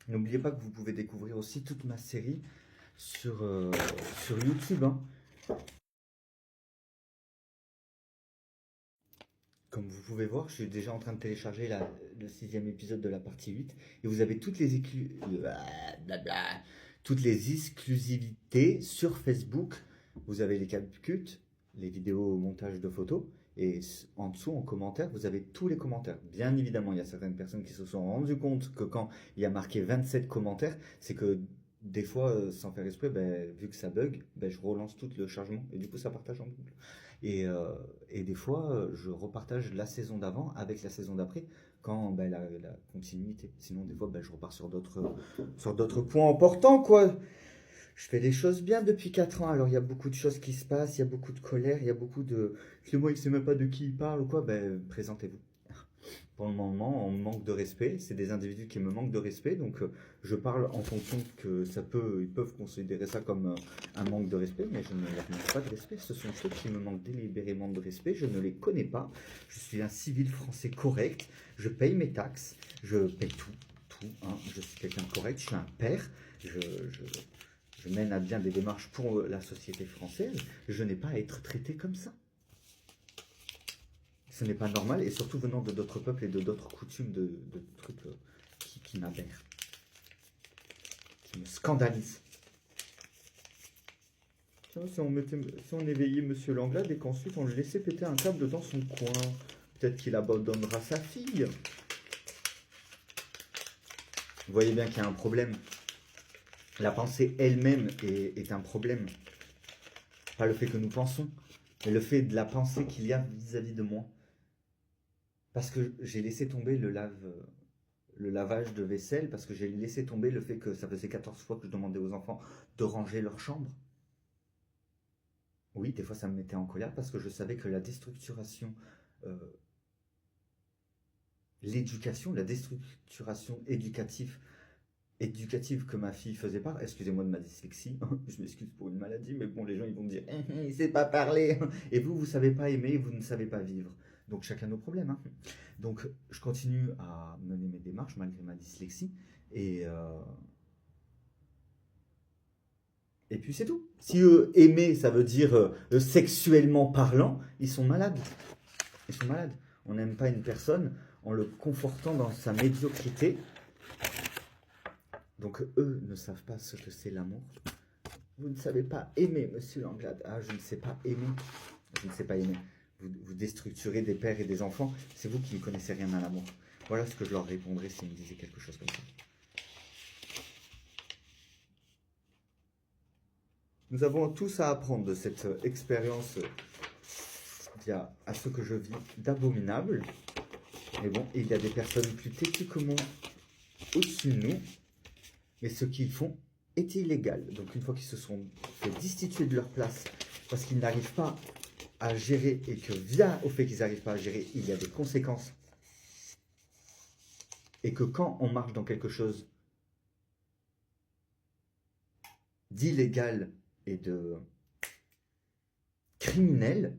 N'oubliez pas que vous pouvez découvrir aussi toute ma série sur YouTube. Hein. Comme vous pouvez voir, je suis déjà en train de télécharger le 6e épisode de la partie 8. Et vous avez toutes les exclusivités sur Facebook. Vous avez les CapCut, les vidéos montage de photos. Et en dessous, en commentaire, vous avez tous les commentaires. Bien évidemment, il y a certaines personnes qui se sont rendues compte que quand il y a marqué 27 commentaires, c'est que des fois, sans faire exprès, vu que ça bug, je relance tout le chargement et du coup, ça partage en boucle. Et des fois, je repartage la saison d'avant avec la saison d'après quand la continuité. Sinon, des fois, je repars sur d'autres points importants, quoi. Je fais les choses bien depuis 4 ans, alors il y a beaucoup de choses qui se passent, il y a beaucoup de colère, il y a beaucoup de... Excusez-moi, il ne sait même pas de qui il parle ou quoi, présentez-vous. Pour le moment, on me manque de respect, c'est des individus qui me manquent de respect, donc je parle en fonction que ils peuvent considérer ça comme un manque de respect, mais je ne leur manque pas de respect, ce sont ceux qui me manquent délibérément de respect, je ne les connais pas, je suis un civil français correct, je paye mes taxes, je paye tout, hein. Je suis quelqu'un de correct, je suis un père, je mène à bien des démarches pour la société française, je n'ai pas à être traité comme ça. Ce n'est pas normal, et surtout venant de d'autres peuples et de d'autres coutumes, de trucs qui m'aberrent, qui me scandalisent. Tiens, si on éveillait Monsieur Langlade et qu'ensuite on le laissait péter un câble dans son coin, peut-être qu'il abandonnera sa fille. Vous voyez bien qu'il y a un problème. La pensée elle-même est un problème. Pas le fait que nous pensons, mais le fait de la pensée qu'il y a vis-à-vis de moi. Parce que j'ai laissé tomber le lavage de vaisselle, parce que j'ai laissé tomber le fait que ça faisait 14 fois que je demandais aux enfants de ranger leur chambre. Oui, des fois ça me mettait en colère, parce que je savais que la déstructuration, la déstructuration éducative que ma fille faisait part, excusez-moi de ma dyslexie, je m'excuse pour une maladie, mais bon, les gens ils vont me dire, il sait pas parler, et vous savez pas aimer, vous ne savez pas vivre. Donc chacun nos problèmes. Hein. Donc je continue à mener mes démarches malgré ma dyslexie, et puis c'est tout. Si aimer, ça veut dire sexuellement parlant, ils sont malades. Ils sont malades. On n'aime pas une personne en le confortant dans sa médiocrité. Donc eux ne savent pas ce que c'est l'amour. Vous ne savez pas aimer, Monsieur Langlade. Ah, je ne sais pas aimer. Je ne sais pas aimer. Vous déstructurez des pères et des enfants. C'est vous qui ne connaissez rien à l'amour. Voilà ce que je leur répondrais s'ils me disaient quelque chose comme ça. Nous avons tous à apprendre de cette expérience à ce que je vis d'abominable. Mais bon, il y a des personnes plus têtues que moi au-dessus de nous, mais ce qu'ils font est illégal. Donc une fois qu'ils se sont fait destituer de leur place parce qu'ils n'arrivent pas à gérer et que via au fait qu'ils n'arrivent pas à gérer, il y a des conséquences. Et que quand on marche dans quelque chose d'illégal et de criminel,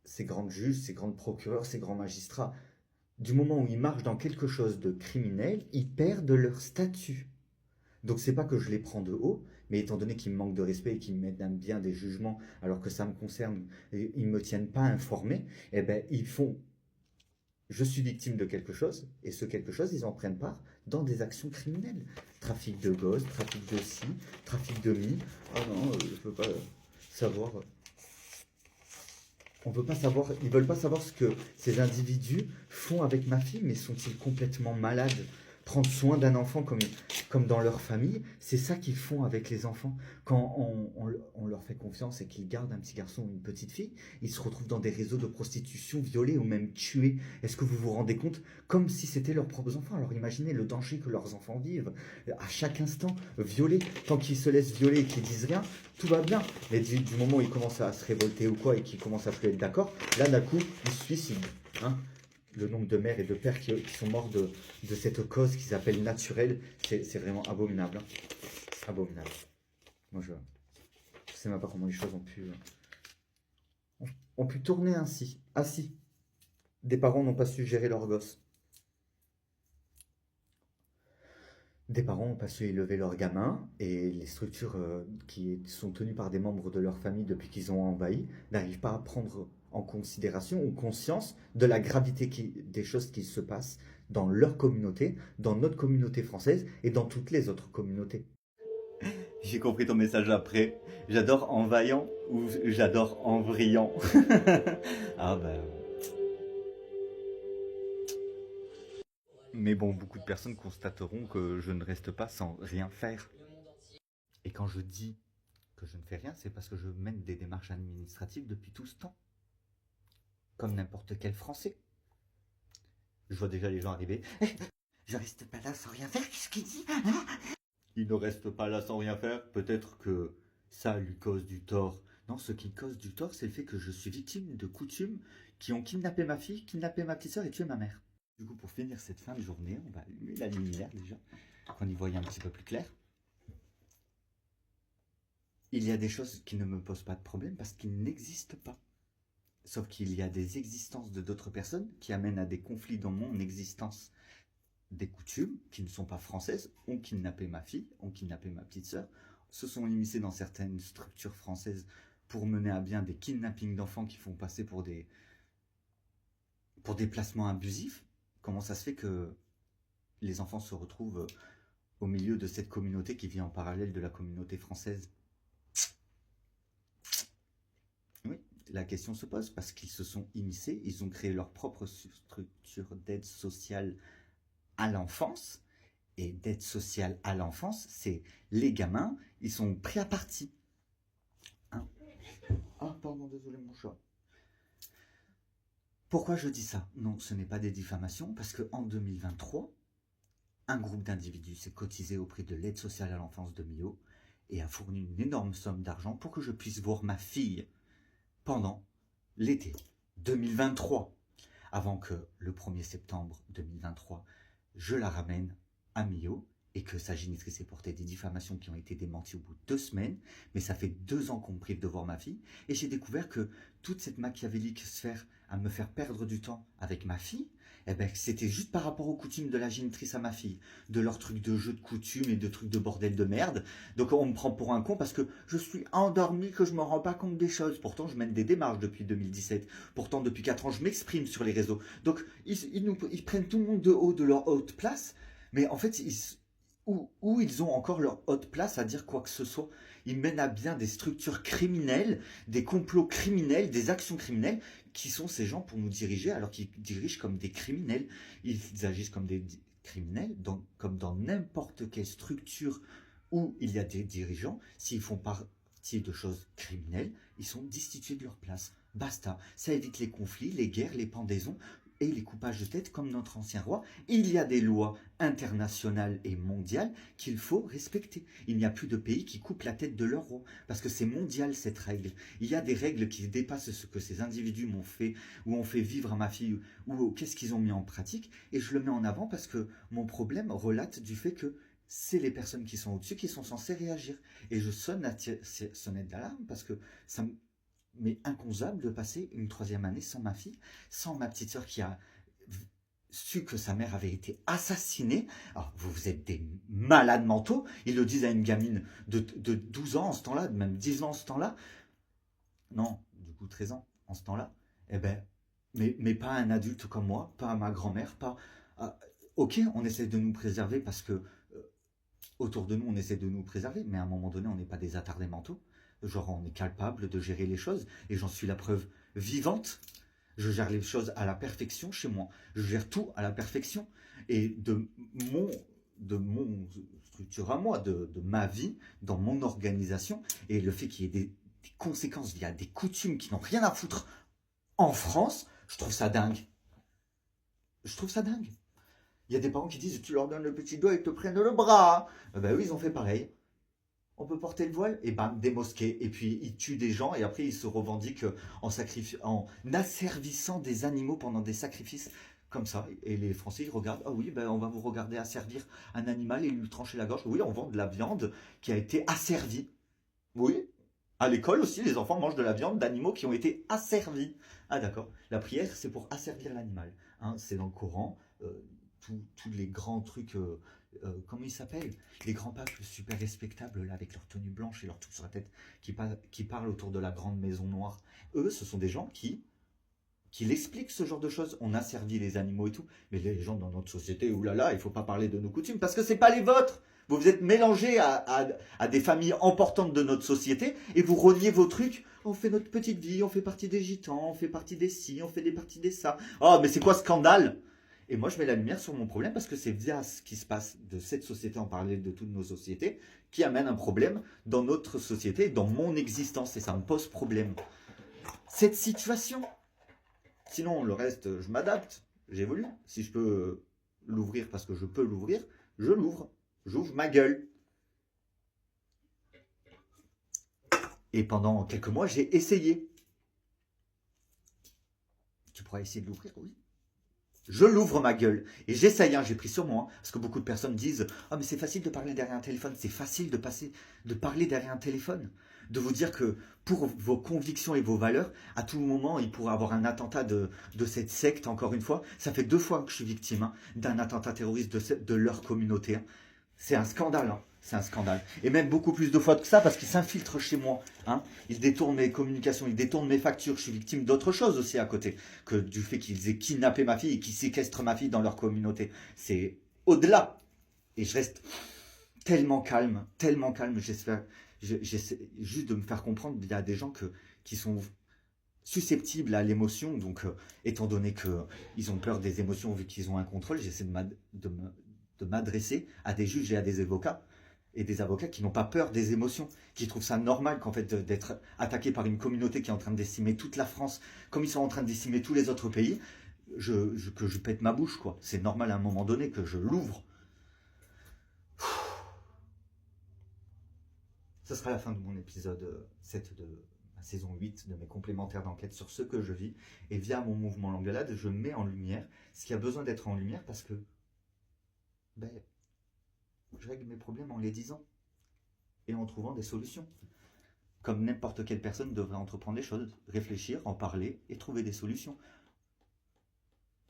ces grands juges, ces grands procureurs, ces grands magistrats, du moment où ils marchent dans quelque chose de criminel, ils perdent leur statut. Donc c'est pas que je les prends de haut, mais étant donné qu'ils me manquent de respect et qu'ils me mettent bien des jugements alors que ça me concerne, et ils me tiennent pas informé, eh ben ils font, je suis victime de quelque chose, et ce quelque chose, ils en prennent part dans des actions criminelles. Trafic de gosses, trafic de ci, trafic de mi. Ah non, je peux pas savoir. On veut pas savoir, ils veulent pas savoir ce que ces individus font avec ma fille, mais sont-ils complètement malades? Prendre soin d'un enfant comme dans leur famille, c'est ça qu'ils font avec les enfants. Quand on leur fait confiance et qu'ils gardent un petit garçon ou une petite fille, ils se retrouvent dans des réseaux de prostitution, violés ou même tués. Est-ce que vous vous rendez compte? Comme si c'était leurs propres enfants. Alors imaginez le danger que leurs enfants vivent. À chaque instant, violés. Tant qu'ils se laissent violer et qu'ils disent rien, tout va bien. Mais du moment où ils commencent à se révolter ou quoi et qu'ils commencent à plus être d'accord, là d'un coup, ils se suicident. Hein, le nombre de mères et de pères qui sont morts de cette cause qu'ils appellent naturelle, c'est vraiment abominable. Hein. Abominable. Moi, je sais même pas comment les choses ont pu tourner ainsi. Ah si, des parents n'ont pas su gérer leurs gosses. Des parents n'ont pas su élever leurs gamins et les structures qui sont tenues par des membres de leur famille depuis qu'ils ont envahi n'arrivent pas à prendre en considération ou conscience de la gravité des choses qui se passent dans leur communauté, dans notre communauté française et dans toutes les autres communautés. J'ai compris ton message après. J'adore en vaillant ou j'adore en brillant. Ah ben... Mais bon, beaucoup de personnes constateront que je ne reste pas sans rien faire. Et quand je dis que je ne fais rien, c'est parce que je mène des démarches administratives depuis tout ce temps. Comme n'importe quel Français. Je vois déjà les gens arriver. Je reste pas là sans rien faire, qu'est-ce qu'il dit? Il ne reste pas là sans rien faire. Peut-être que ça lui cause du tort. Non, ce qui cause du tort, c'est le fait que je suis victime de coutumes qui ont kidnappé ma fille, kidnappé ma petite soeur et tué ma mère. Du coup, pour finir cette fin de journée, on va allumer la lumière déjà, qu'on y voyait un petit peu plus clair. Il y a des choses qui ne me posent pas de problème parce qu'ils n'existent pas. Sauf qu'il y a des existences de d'autres personnes qui amènent à des conflits dans mon existence. Des coutumes qui ne sont pas françaises ont kidnappé ma fille, ont kidnappé ma petite sœur, se sont immiscés dans certaines structures françaises pour mener à bien des kidnappings d'enfants qui font passer pour des placements abusifs. Comment ça se fait que les enfants se retrouvent au milieu de cette communauté qui vit en parallèle de la communauté française? Oui, la question se pose parce qu'ils se sont immiscés, ils ont créé leur propre structure d'aide sociale à l'enfance. Et d'aide sociale à l'enfance, c'est les gamins, ils sont pris à partie. Hein? Ah, pardon, désolé mon chat. Pourquoi je dis ça? Non, ce n'est pas des diffamations, parce qu'en 2023, un groupe d'individus s'est cotisé auprès de l'aide sociale à l'enfance de Millau et a fourni une énorme somme d'argent pour que je puisse voir ma fille pendant l'été 2023, avant que le 1er septembre 2023, je la ramène à Millau et que sa génitrice ait porté des diffamations qui ont été démenties au bout de 2 semaines. Mais ça fait 2 ans qu'on me prive de voir ma fille et j'ai découvert que toute cette machiavélique sphère à me faire perdre du temps avec ma fille, eh ben, c'était juste par rapport aux coutumes de la génitrice à ma fille, de leurs trucs de jeu de coutumes et de trucs de bordel de merde. Donc on me prend pour un con parce que je suis endormi, que je me rends pas compte des choses. Pourtant je mène des démarches depuis 2017. Pourtant depuis 4 ans je m'exprime sur les réseaux. Donc ils prennent tout le monde de haut de leur haute place, mais en fait où ils ont encore leur haute place à dire quoi que ce soit. Ils mènent à bien des structures criminelles, des complots criminels, des actions criminelles. Qui sont ces gens pour nous diriger alors qu'ils dirigent comme des criminels? Ils agissent comme des criminels, comme dans n'importe quelle structure où il y a des dirigeants, s'ils font partie de choses criminelles, ils sont destitués de leur place. Basta. Ça évite les conflits, les guerres, les pendaisons et les coupages de tête comme notre ancien roi. Il y a des lois internationales et mondiales qu'il faut respecter. Il n'y a plus de pays qui coupent la tête de leur roi, parce que c'est mondial cette règle. Il y a des règles qui dépassent ce que ces individus m'ont fait, ou ont fait vivre à ma fille, ou qu'est-ce qu'ils ont mis en pratique, et je le mets en avant parce que mon problème relate du fait que c'est les personnes qui sont au-dessus qui sont censées réagir. Et je sonne la sonnette d'alarme parce que ça m'est inconcevable de passer une 3e année sans ma fille, sans ma petite sœur qui a su que sa mère avait été assassinée. Alors, vous êtes des malades mentaux. Ils le disent à une gamine de 12 ans en ce temps-là, même 10 ans en ce temps-là. Non, du coup 13 ans en ce temps-là. Eh ben, mais pas un adulte comme moi, pas à ma grand-mère, pas... ok, on essaie de nous préserver parce que autour de nous, on essaie de nous préserver, mais à un moment donné, on n'est pas des attardés mentaux. Genre, on est capable de gérer les choses, et j'en suis la preuve vivante. Je gère les choses à la perfection chez moi. Je gère tout à la perfection. Et de mon structure à moi, de ma vie, dans mon organisation, et le fait qu'il y ait des conséquences via des coutumes qui n'ont rien à foutre en France, je trouve ça dingue. Je trouve ça dingue. Il y a des parents qui disent, tu leur donnes le petit doigt, ils te prennent le bras. Ben oui, ils ont fait pareil. On peut porter le voile, et bam, des mosquées. Et puis ils tuent des gens, et après ils se revendiquent en asservissant des animaux pendant des sacrifices comme ça. Et les Français, ils regardent, ah oui, ben on va vous regarder asservir un animal et lui trancher la gorge. Oui, on vend de la viande qui a été asservie. Oui, à l'école aussi, les enfants mangent de la viande d'animaux qui ont été asservis. Ah d'accord, la prière, c'est pour asservir l'animal. Hein, c'est dans le Coran. Tous les grands trucs, comment ils s'appellent? Les grands peuples super respectables, là, avec leur tenue blanche et leur truc sur la tête, qui parlent autour de la grande maison noire. Eux, ce sont des gens qui l'expliquent, ce genre de choses. On a servi les animaux et tout, mais les gens dans notre société, oulala, il ne faut pas parler de nos coutumes, parce que ce n'est pas les vôtres. Vous vous êtes mélangés à des familles importantes de notre société, et vous reliez vos trucs. On fait notre petite vie, on fait partie des gitans, on fait partie des ci, on fait des parties des ça. Oh, mais c'est quoi ce scandale? Et moi, je mets la lumière sur mon problème parce que c'est via ce qui se passe de cette société, en parler de toutes nos sociétés, qui amène un problème dans notre société, dans mon existence. Et ça me pose problème. Cette situation. Sinon, le reste, je m'adapte, j'évolue. Si je peux l'ouvrir parce que je peux l'ouvrir, je l'ouvre. J'ouvre ma gueule. Et pendant quelques mois, j'ai essayé. Tu pourras essayer de l'ouvrir, oui. Je l'ouvre ma gueule et j'essaye, j'ai pris sur moi, parce que beaucoup de personnes disent « Ah mais c'est facile de parler derrière un téléphone, c'est facile de parler derrière un téléphone, de vous dire que pour vos convictions et vos valeurs, à tout moment il pourrait avoir un attentat de cette secte, encore une fois, ça fait 2 fois que je suis victime d'un attentat terroriste de leur communauté. C'est un scandale, c'est un scandale. Et même beaucoup plus de fois que ça, parce qu'ils s'infiltrent chez moi. Ils détournent mes communications, ils détournent mes factures. Je suis victime d'autre chose aussi à côté, que du fait qu'ils aient kidnappé ma fille et qu'ils séquestrent ma fille dans leur communauté. C'est au-delà. Et je reste tellement calme. J'essaie juste de me faire comprendre qu'il y a des gens qui sont susceptibles à l'émotion. Donc, étant donné qu'ils ont peur des émotions vu qu'ils ont un contrôle, j'essaie de m'adresser à des juges et à des avocats, et des avocats qui n'ont pas peur des émotions, qui trouvent ça normal qu'en fait d'être attaqué par une communauté qui est en train de décimer toute la France, comme ils sont en train de décimer tous les autres pays, que je pète ma bouche, quoi. C'est normal à un moment donné que je l'ouvre. Ce sera la fin de mon épisode 7 de ma saison 8 de mes complémentaires d'enquête sur ce que je vis, et via mon mouvement Languelade, je mets en lumière ce qui a besoin d'être en lumière, parce que je règle mes problèmes en les disant et en trouvant des solutions. Comme n'importe quelle personne devrait entreprendre des choses, réfléchir, en parler et trouver des solutions.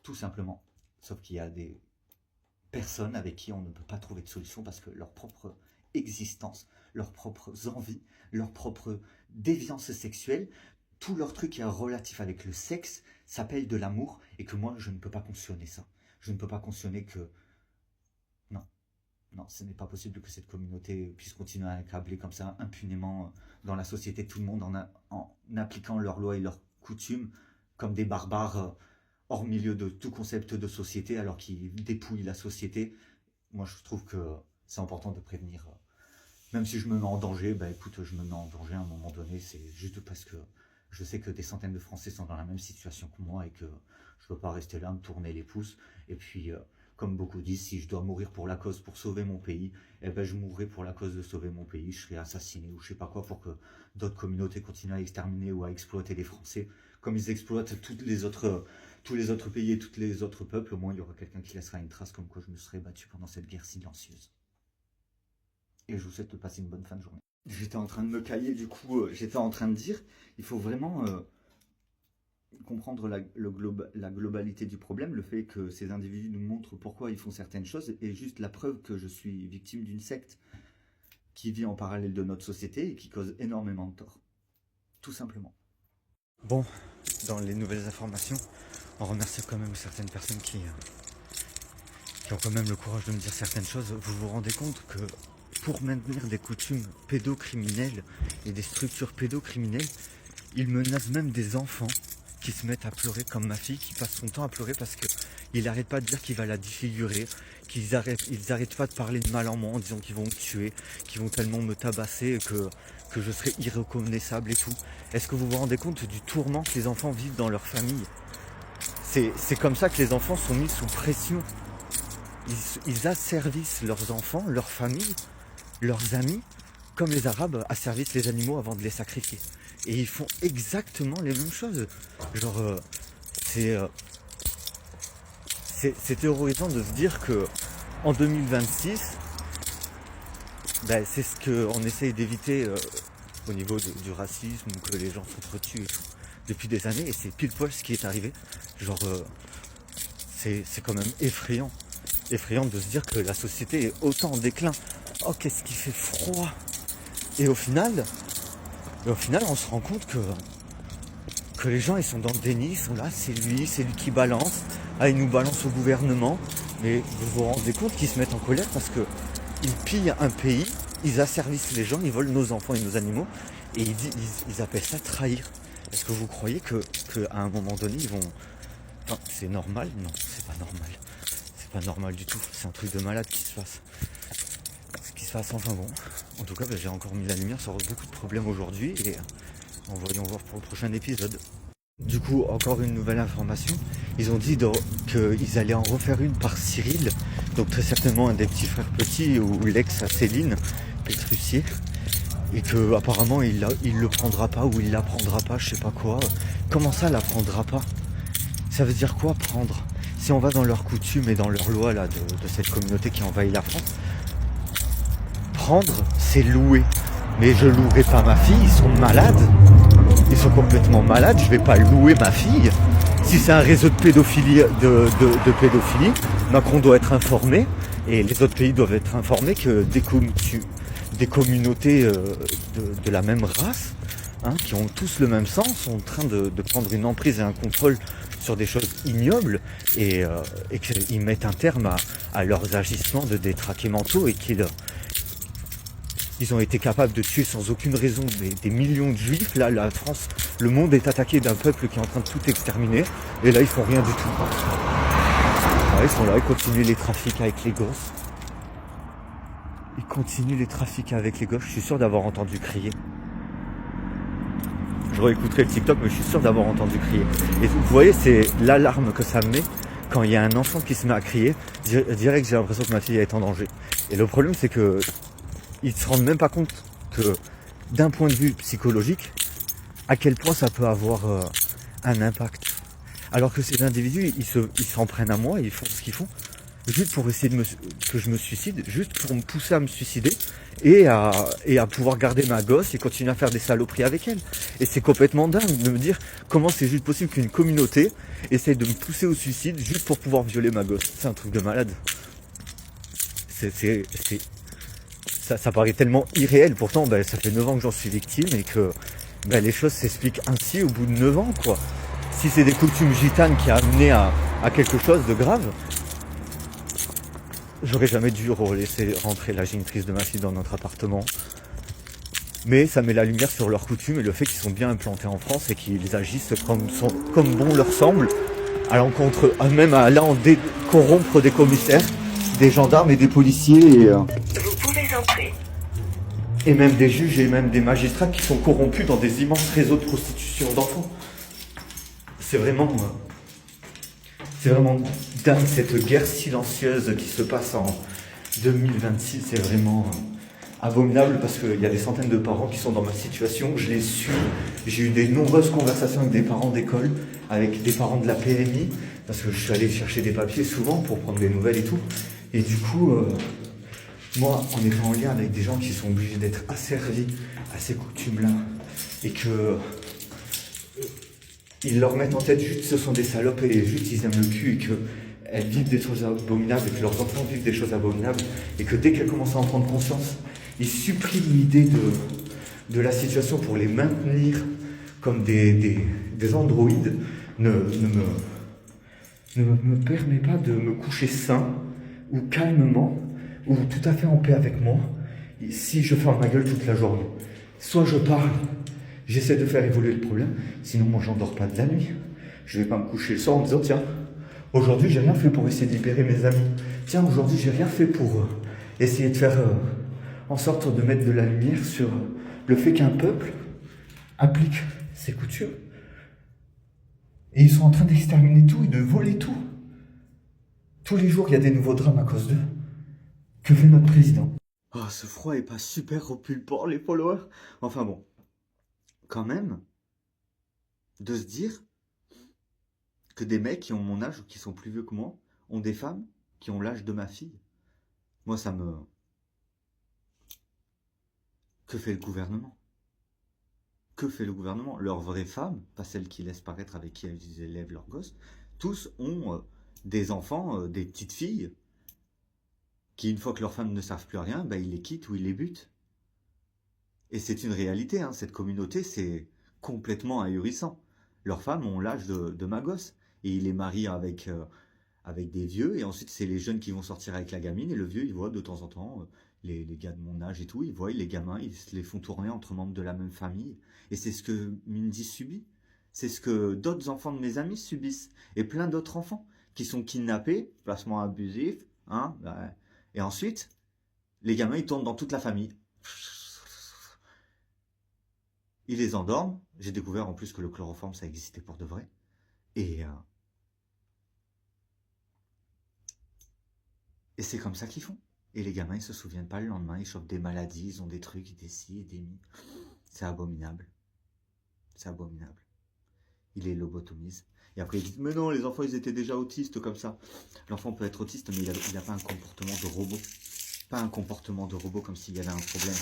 Tout simplement. Sauf qu'il y a des personnes avec qui on ne peut pas trouver de solution parce que leur propre existence, leurs propres envies, leur propre déviance sexuelle, tout leur truc qui est relatif avec le sexe s'appelle de l'amour, et que moi je ne peux pas cautionner ça. Je ne peux pas cautionner que non, ce n'est pas possible que cette communauté puisse continuer à accabler comme ça impunément dans la société de tout le monde en appliquant leurs lois et leurs coutumes comme des barbares hors milieu de tout concept de société, alors qu'ils dépouillent la société. Moi, je trouve que c'est important de prévenir Même si je me mets en danger, bah écoute, je me mets en danger à un moment donné, c'est juste parce que je sais que des centaines de Français sont dans la même situation que moi et que je peux pas rester là, me tourner les pouces. Et puis, comme beaucoup disent, si je dois mourir pour la cause, pour sauver mon pays, eh ben je mourrai pour la cause de sauver mon pays, je serai assassiné ou je sais pas quoi pour que d'autres communautés continuent à exterminer ou à exploiter les Français, comme ils exploitent tous les autres pays et tous les autres peuples. Au moins il y aura quelqu'un qui laissera une trace comme quoi je me serais battu pendant cette guerre silencieuse. Et je vous souhaite de passer une bonne fin de journée. J'étais en train de me cailler, du coup, j'étais en train de dire, il faut vraiment comprendre la globalité du problème, le fait que ces individus nous montrent pourquoi ils font certaines choses, est juste la preuve que je suis victime d'une secte qui vit en parallèle de notre société et qui cause énormément de tort. Tout simplement. Bon, dans les nouvelles informations, on remercie quand même certaines personnes qui ont quand même le courage de me dire certaines choses. Vous vous rendez compte que pour maintenir des coutumes pédocriminelles et des structures pédocriminelles, ils menacent même des enfants qui se mettent à pleurer, comme ma fille qui passe son temps à pleurer parce qu'il n'arrête pas de dire qu'il va la défigurer, ils arrêtent pas de parler de mal en moi en disant qu'ils vont me tuer, qu'ils vont tellement me tabasser que je serai irreconnaissable et tout. Est-ce que vous vous rendez compte du tourment que les enfants vivent dans leur famille? C'est comme ça que les enfants sont mis sous pression. Ils asservissent leurs enfants, leur famille, leurs amis, comme les Arabes asservissent les animaux avant de les sacrifier. Et ils font exactement les mêmes choses. Genre, c'est terrorisant de se dire que en 2026, ben, c'est ce qu'on essaye d'éviter au niveau du racisme, que les gens s'entretuent et tout, depuis des années, et c'est pile poil ce qui est arrivé. Genre, c'est quand même effrayant de se dire que la société est autant en déclin. Oh, qu'est-ce qui fait froid! Et au final, on se rend compte que les gens, ils sont dans le déni, ils sont là, c'est lui qui balance. Ah, il nous balance au gouvernement. Mais vous vous rendez compte qu'ils se mettent en colère parce qu'ils pillent un pays, ils asservissent les gens, ils volent nos enfants et nos animaux. Et ils appellent ça trahir. Est-ce que vous croyez qu'à un moment donné, ils vont... Enfin, c'est normal? Non, c'est pas normal. C'est pas normal du tout. C'est un truc de malade qui se passe. Enfin bon, en tout cas j'ai encore mis la lumière sur beaucoup de problèmes aujourd'hui et voyons voir pour le prochain épisode. Du coup, encore une nouvelle information, ils ont dit qu'ils allaient en refaire une par Cyril, donc très certainement un des petits frères petits ou l'ex à Céline Pétrussier, et que apparemment il le prendra pas ou il la prendra pas, je sais pas quoi. Comment ça la prendra pas? Ça veut dire quoi prendre? Si on va dans leurs coutumes et dans leurs lois là de cette communauté qui envahit la France, prendre, c'est louer. Mais je louerai pas ma fille, ils sont malades. Ils sont complètement malades, je vais pas louer ma fille. Si c'est un réseau de pédophilie, de pédophilie, Macron doit être informé, et les autres pays doivent être informés que des communautés de la même race, qui ont tous le même sang, sont en train de prendre une emprise et un contrôle sur des choses ignobles et qu'ils mettent un terme à leurs agissements de détraqués mentaux et qu'ils ont été capables de tuer sans aucune raison des millions de juifs. Là, la France, le monde est attaqué d'un peuple qui est en train de tout exterminer. Et là, ils font rien du tout. Ouais, ils sont là, ils continuent les trafics avec les gosses. Je suis sûr d'avoir entendu crier. Je réécouterai le TikTok, mais je suis sûr d'avoir entendu crier. Et vous voyez, c'est l'alarme que ça me met quand il y a un enfant qui se met à crier. Direct, j'ai l'impression que ma fille est en danger. Et le problème, c'est que ils ne se rendent même pas compte que d'un point de vue psychologique, à quel point ça peut avoir un impact. Alors que ces individus, ils s'en prennent à moi, ils font ce qu'ils font, juste pour essayer que je me suicide, juste pour me pousser à me suicider et à pouvoir garder ma gosse et continuer à faire des saloperies avec elle. Et c'est complètement dingue de me dire comment c'est juste possible qu'une communauté essaye de me pousser au suicide juste pour pouvoir violer ma gosse. C'est un truc de malade. Ça paraît tellement irréel, pourtant ça fait 9 ans que j'en suis victime et que les choses s'expliquent ainsi au bout de 9 ans quoi. Si c'est des coutumes gitanes qui a amené à quelque chose de grave, j'aurais jamais dû laisser rentrer la génitrice de ma fille dans notre appartement. Mais ça met la lumière sur leurs coutumes et le fait qu'ils sont bien implantés en France et qu'ils agissent comme bon leur semble, à l'encontre, même à allant corrompre des commissaires, des gendarmes et des policiers. Vous pouvez entrer. Et même des juges et même des magistrats qui sont corrompus dans des immenses réseaux de prostitution d'enfants. C'est vraiment dingue cette guerre silencieuse qui se passe en 2026. C'est vraiment abominable parce qu'il y a des centaines de parents qui sont dans ma situation. Je les suis. J'ai eu des nombreuses conversations avec des parents d'école, avec des parents de la PMI, parce que je suis allé chercher des papiers souvent pour prendre des nouvelles et tout. Et du coup, moi, en étant en lien avec des gens qui sont obligés d'être asservis à ces coutumes-là, et que ils leur mettent en tête juste ce sont des salopes et juste ils aiment le cul et qu'elles vivent des choses abominables et que leurs enfants vivent des choses abominables et que dès qu'elles commencent à en prendre conscience, ils suppriment l'idée de la situation pour les maintenir comme des androïdes ne me permet pas de me coucher sain ou calmement ou tout à fait en paix avec moi si je ferme ma gueule toute la journée. Soit je parle, j'essaie de faire évoluer le problème, sinon moi j'endors pas de la nuit. Je vais pas me coucher le soir en me disant tiens, aujourd'hui j'ai rien fait pour essayer de libérer mes amis. Tiens, aujourd'hui j'ai rien fait pour essayer de faire en sorte de mettre de la lumière sur le fait qu'un peuple applique ses coutumes. Et ils sont en train d'exterminer tout et de voler tout. Tous les jours il y a des nouveaux drames à cause d'eux. Que fait notre président? Oh, ce froid est pas super repulpant, les followers. Enfin bon, quand même, de se dire que des mecs qui ont mon âge ou qui sont plus vieux que moi ont des femmes qui ont l'âge de ma fille. Moi, ça me... Que fait le gouvernement? Que fait le gouvernement? Leurs vraies femmes, pas celles qui laissent paraître avec qui elles élèvent leurs gosses, tous ont des enfants, des petites filles, qui, une fois que leurs femmes ne servent plus à rien, ils les quittent ou ils les butent. Et c'est une réalité, hein, cette communauté, c'est complètement ahurissant. Leurs femmes ont l'âge de ma gosse. Et ils les marient avec des vieux, et ensuite c'est les jeunes qui vont sortir avec la gamine, et le vieux, il voit de temps en temps les gars de mon âge et tout, ils voient les gamins, ils se les font tourner entre membres de la même famille. Et c'est ce que Mindy subit. C'est ce que d'autres enfants de mes amis subissent. Et plein d'autres enfants qui sont kidnappés, placement abusif, hein, et ensuite, les gamins, ils tournent dans toute la famille. Ils les endorment. J'ai découvert en plus que le chloroforme, ça existait pour de vrai. Et c'est comme ça qu'ils font. Et les gamins, ils se souviennent pas le lendemain, ils chopent des maladies, ils ont des trucs, des ci et des mi. C'est abominable. C'est abominable. Il les lobotomise. Et après, ils disent, mais non, les enfants, ils étaient déjà autistes comme ça. L'enfant peut être autiste, mais il n'a pas un comportement de robot. Pas un comportement de robot comme s'il y avait un problème.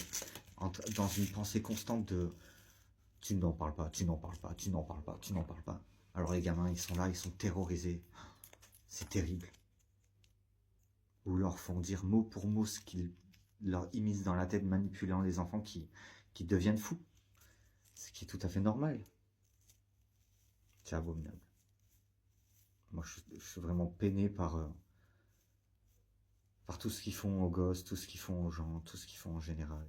Dans une pensée constante de tu n'en parles pas, tu n'en parles pas, tu n'en parles pas, tu n'en parles pas. Alors les gamins, ils sont là, ils sont terrorisés. C'est terrible. Ou leur font dire mot pour mot ce qu'ils leur immiscent dans la tête, manipulant les enfants qui deviennent fous. Ce qui est tout à fait normal. C'est abominable. Moi, je suis vraiment peiné par tout ce qu'ils font aux gosses, tout ce qu'ils font aux gens, tout ce qu'ils font en général.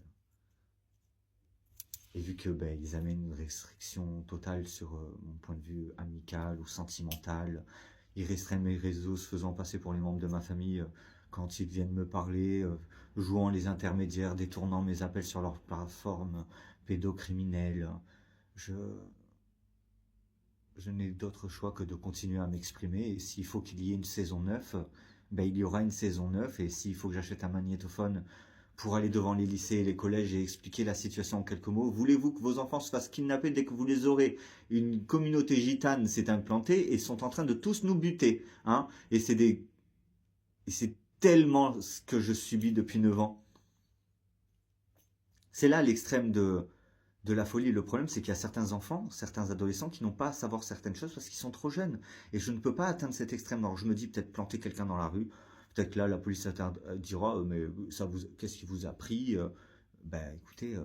Et vu que ils amènent une restriction totale sur mon point de vue amical ou sentimental, ils restreignent mes réseaux se faisant passer pour les membres de ma famille quand ils viennent me parler, jouant les intermédiaires, détournant mes appels sur leur plateforme pédocriminelle. Je n'ai d'autre choix que de continuer à m'exprimer. Et s'il faut qu'il y ait une saison 9, il y aura une saison 9. Et s'il faut que j'achète un magnétophone pour aller devant les lycées et les collèges et expliquer la situation en quelques mots. Voulez-vous que vos enfants se fassent kidnapper dès que vous les aurez? Une communauté gitane s'est implantée et sont en train de tous nous buter. Hein, et c'est tellement ce que je subis depuis 9 ans. C'est là l'extrême de la folie. Le problème, c'est qu'il y a certains enfants, certains adolescents qui n'ont pas à savoir certaines choses parce qu'ils sont trop jeunes. Et je ne peux pas atteindre cet extrême. Alors je me dis peut-être planter quelqu'un dans la rue. Peut-être là, la police dira, mais qu'est-ce qui vous a pris? Écoutez,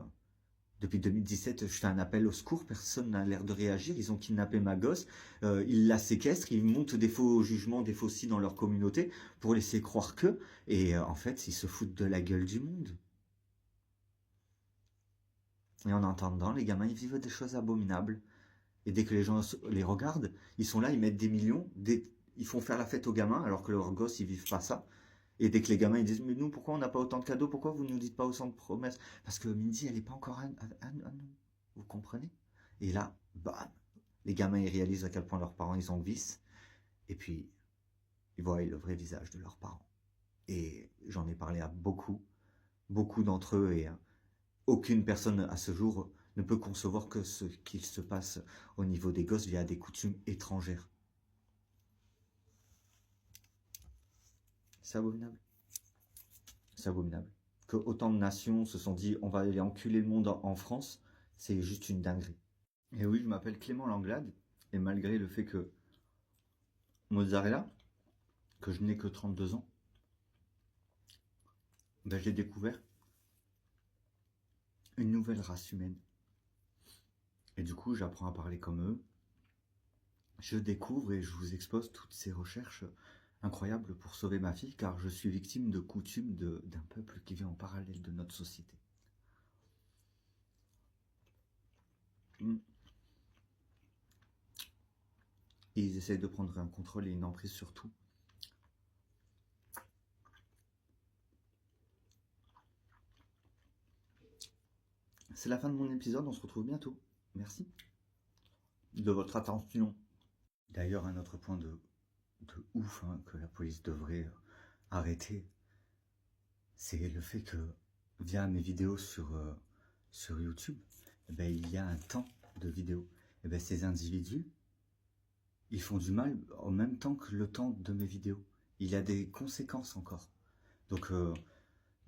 depuis 2017, je fais un appel au secours, personne n'a l'air de réagir. Ils ont kidnappé ma gosse, ils la séquestrent, ils montent des faux jugements, des faux si dans leur communauté pour laisser croire que. Et en fait, ils se foutent de la gueule du monde. Et en entendant, les gamins, ils vivent des choses abominables. Et dès que les gens les regardent, ils sont là, ils mettent des millions, ils font faire la fête aux gamins, alors que leurs gosses, ils vivent pas ça. Et dès que les gamins ils disent, mais nous, pourquoi on n'a pas autant de cadeaux? Pourquoi vous ne nous dites pas autant de promesses? Parce que Mindy, elle n'est pas encore à nous. Vous comprenez? Et là, bam, les gamins, ils réalisent à quel point leurs parents, ils ont le vice. Et puis, ils voient le vrai visage de leurs parents. Et j'en ai parlé à beaucoup d'entre eux, et aucune personne à ce jour ne peut concevoir que ce qu'il se passe au niveau des gosses via des coutumes étrangères. C'est abominable. C'est abominable. Que autant de nations se sont dit on va aller enculer le monde en France, c'est juste une dinguerie. Et oui, je m'appelle Clément Langlade, et malgré le fait que mozzarella, que je n'ai que 32 ans, ben j'ai découvert une nouvelle race humaine. Et du coup, j'apprends à parler comme eux. Je découvre et je vous expose toutes ces recherches incroyables pour sauver ma fille, car je suis victime de coutumes d'un peuple qui vit en parallèle de notre société. Et ils essayent de prendre un contrôle et une emprise sur tout. C'est la fin de mon épisode, on se retrouve bientôt. Merci de votre attention. D'ailleurs, un autre point de ouf que la police devrait arrêter, c'est le fait que via mes vidéos sur YouTube, il y a un temps de vidéo. Et ces individus, ils font du mal en même temps que le temps de mes vidéos. Il y a des conséquences encore. Donc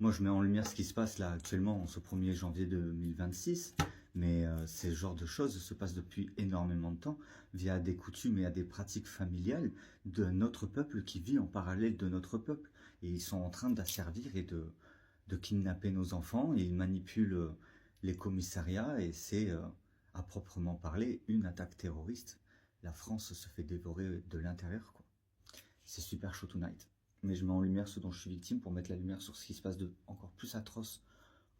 moi je mets en lumière ce qui se passe là actuellement en ce 1er janvier 2026, mais ces genres de choses se passent depuis énormément de temps via des coutumes et à des pratiques familiales de notre peuple qui vit en parallèle de notre peuple. Et ils sont en train d'asservir et de kidnapper nos enfants, et ils manipulent les commissariats, et c'est à proprement parler une attaque terroriste. La France se fait dévorer de l'intérieur, quoi. C'est super chaud tonight. Mais je mets en lumière ce dont je suis victime pour mettre la lumière sur ce qui se passe de encore plus atroce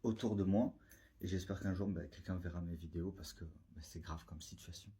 autour de moi. Et j'espère qu'un jour, quelqu'un verra mes vidéos, parce que c'est grave comme situation.